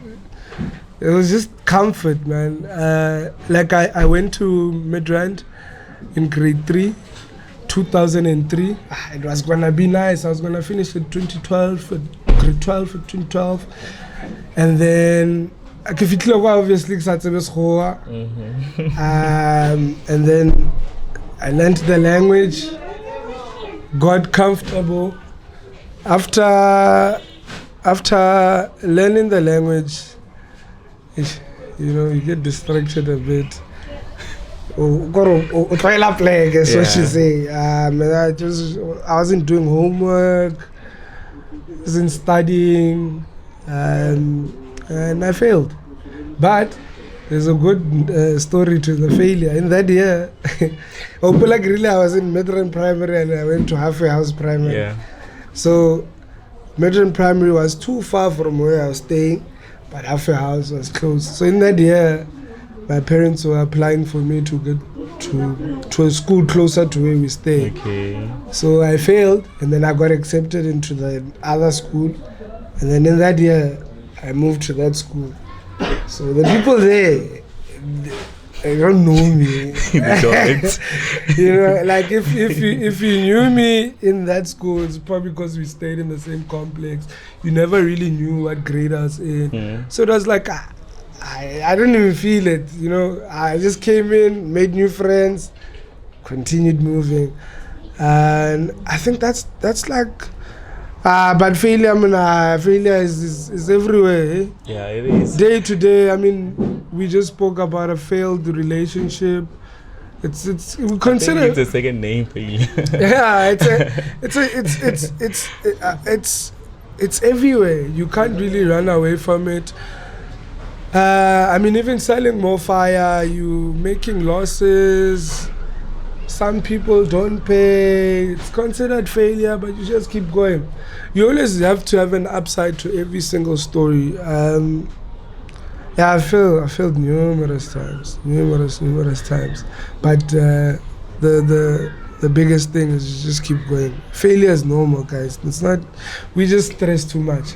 It was just comfort, man. Like I went to Midrand in grade 3, 2003. It was gonna be nice. I was gonna finish at 2012, at grade 12 at 2012, and then obviously and then I learned the language, got comfortable. After learning the language, you get distracted a bit. That's what she say. I wasn't doing homework, wasn't studying, and I failed. But there's a good story to the failure. In that year, I was in Midrand Primary and I went to Halfway House Primary. Yeah. So Midrand Primary was too far from where I was staying, but Halfway House was close. So in that year, my parents were applying for me to get to a school closer to where we stay. Okay. So I failed, and then I got accepted into the other school, and then in that year, I moved to that school. So the people there, they don't know me. They don't. Like if you knew me in that school, it's probably because we stayed in the same complex. You never really knew what grade I was in. So it was like I didn't even feel it. I just came in, made new friends, continued moving, and I think that's like. But failure, failure is everywhere. Eh? Yeah, it is. Day to day, we just spoke about a failed relationship. We consider it's a second name for you. Yeah, it's everywhere. You can't really run away from it. Even selling Mofaya, you making losses. Some people don't pay. It's considered failure, but you just keep going. You always have to have an upside to every single story. I failed numerous times. But the biggest thing is you just keep going. Failure is normal, guys. It's not. We just stress too much.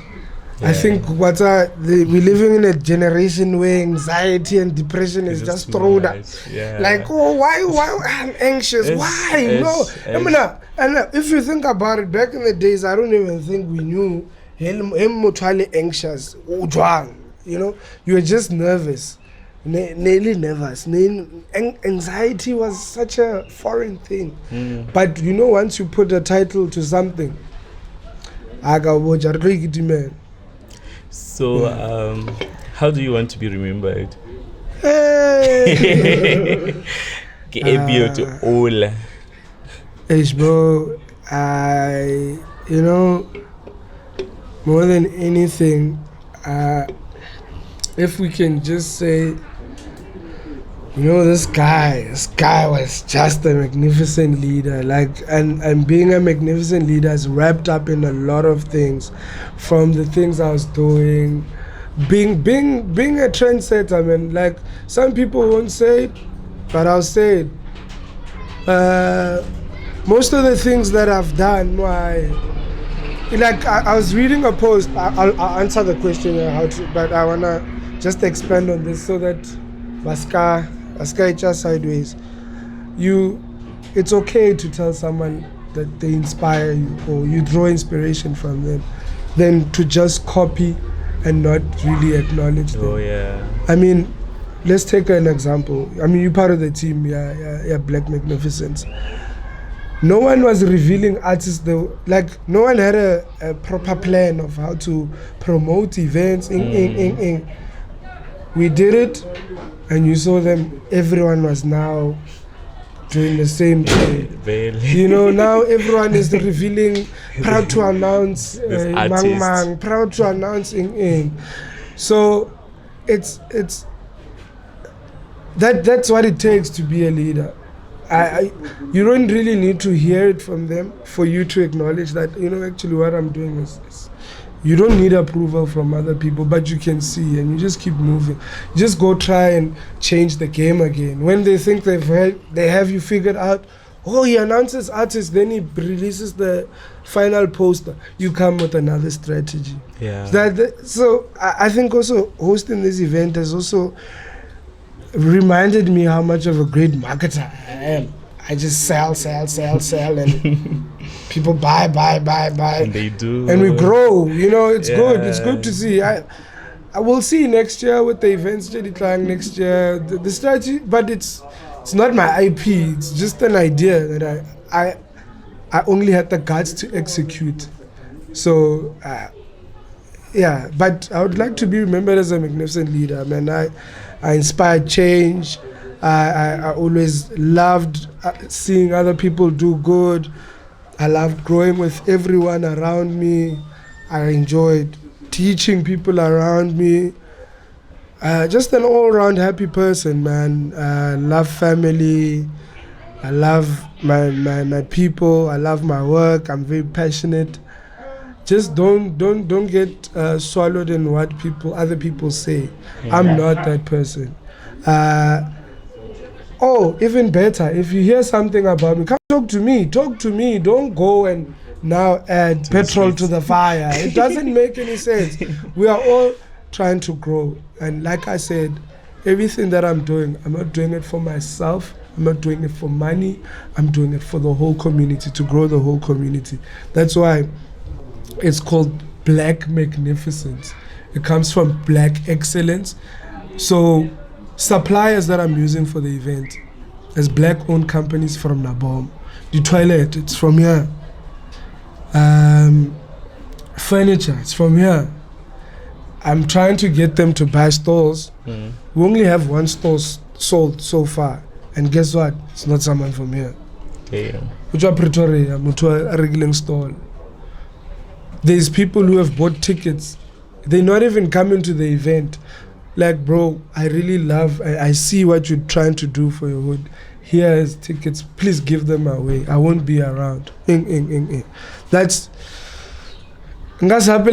Yeah. I think we're living in a generation where anxiety and depression is just thrown out. Yeah. Like, why I'm anxious? Why? No. And if you think about it, back in the days, I don't even think we knew anxious. You were just nervous. Nearly nervous. Anxiety was such a foreign thing. But once you put a title to something, so, how do you want to be remembered? Bro, more than anything, if we can just say, this guy was just a magnificent leader. And being a magnificent leader is wrapped up in a lot of things, from the things I was doing, being a trendsetter, man. Like, some people won't say it, but I'll say it. Most of the things that I've done, I was reading a post. I'll answer the question but I wanna just expand on this so that Vaska just sideways. It's okay to tell someone that they inspire you or you draw inspiration from them, than to just copy and not really acknowledge them. Oh yeah. Let's take an example. You're part of the team, yeah, Black Magnificence. No one was revealing artists though. Like, no one had a proper plan of how to promote events. We did it, and you saw them. Everyone was now doing the same thing. Now everyone is revealing, proud to announce Mang, proud to announce So it's that's what it takes to be a leader. You don't really need to hear it from them for you to acknowledge that, actually what I'm doing is you don't need approval from other people, but you can see, and you just keep moving. You just go try and change the game again. When they think they have you figured out, Oh, he announces artists, then he releases the final poster. You come with another strategy. Yeah. So I think also hosting this event has also reminded me how much of a great marketer I am. I just sell, and people buy. And they do. And we grow. It's good. It's good to see. I will see next year with the events decline next year. The strategy, but it's not my IP. It's just an idea that I only had the guts to execute. So but I would like to be remembered as a magnificent leader. Man, I inspired change. I always loved seeing other people do good. I loved growing with everyone around me. I enjoyed teaching people around me. Just an all-round happy person, man. I love family. I love my people. I love my work. I'm very passionate. Just don't get swallowed in what other people say. I'm not that person. Even better, if you hear something about me, come talk to me. Don't go and now add petrol to the fire. It doesn't make any sense. We are all trying to grow. And like I said, everything that I'm doing, I'm not doing it for myself. I'm not doing it for money. I'm doing it for the whole community, to grow the whole community. That's why it's called Black Magnificence. It comes from Black Excellence. So suppliers that I'm using for the event as Black-owned companies from Nabom. The toilet, it's from here. Furniture, it's from here. I'm trying to get them to buy stalls. We only have one store sold so far. And guess what? It's not someone from here. Which are Pretoria, a regular stall. There's people who have bought tickets. They're not even coming to the event. Like, bro, I really I see what you're trying to do for your hood. Here is tickets. Please give them away. I won't be around. That's happy,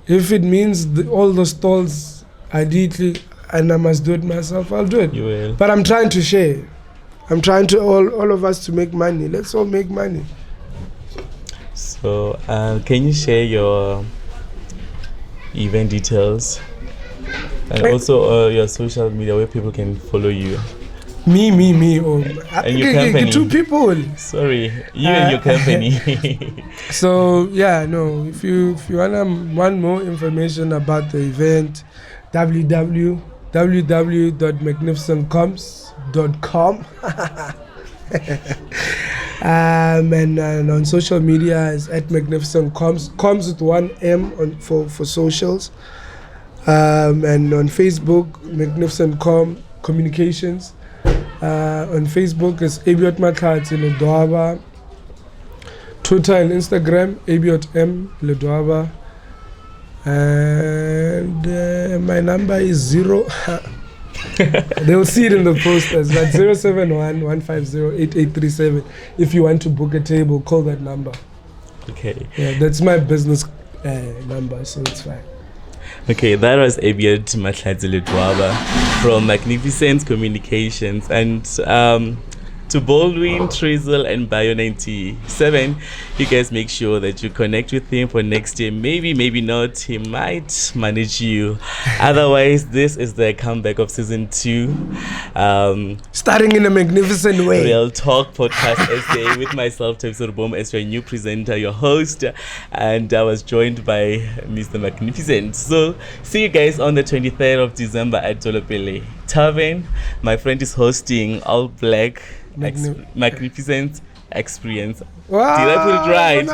If it means all the stalls ideally and I must do it myself, I'll do it. You will. But I'm trying to share. I'm trying to all of us to make money. Let's all make money. So, can you share your event details and also your social media where people can follow you? Me. And your company. Two people. Sorry, you and your company. So if you want more information about the event, www.magnificentcoms.com. And on social media is at Magnificent Coms with one M for socials. And on Facebook, Magnificent Communications. On Facebook is Abiot Matlati Ledwaba. Twitter and Instagram, Abiot M Ledwaba. And my number is 0. They'll see it in the posters, but 071-150-8837. If you want to book a table, call that number. Okay. Yeah, that's my business number, so it's fine. Okay, that was Abiot Matladzilidwaba from Magnificent Communications. And to Baldwin, Trizzel, and Bio 97, you guys make sure that you connect with him for next year. Maybe not. He might manage you. Otherwise, this is the comeback of season 2. Starting in a magnificent way. RealTalk podcast SA with myself, Thabiso Rebombo, as your new presenter, your host, and I was joined by Mr. Magnificent. So, see you guys on the 23rd of December at Tolopele Tavern. My friend is hosting All Black Magnificent Experience. Wow. Did I put it right?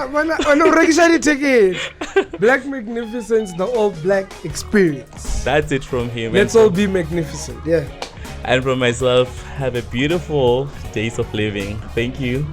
Ticket. Black Magnificence, the All Black Experience. That's it from him. Let's all be magnificent. Yeah. And from myself, have a beautiful days of living. Thank you.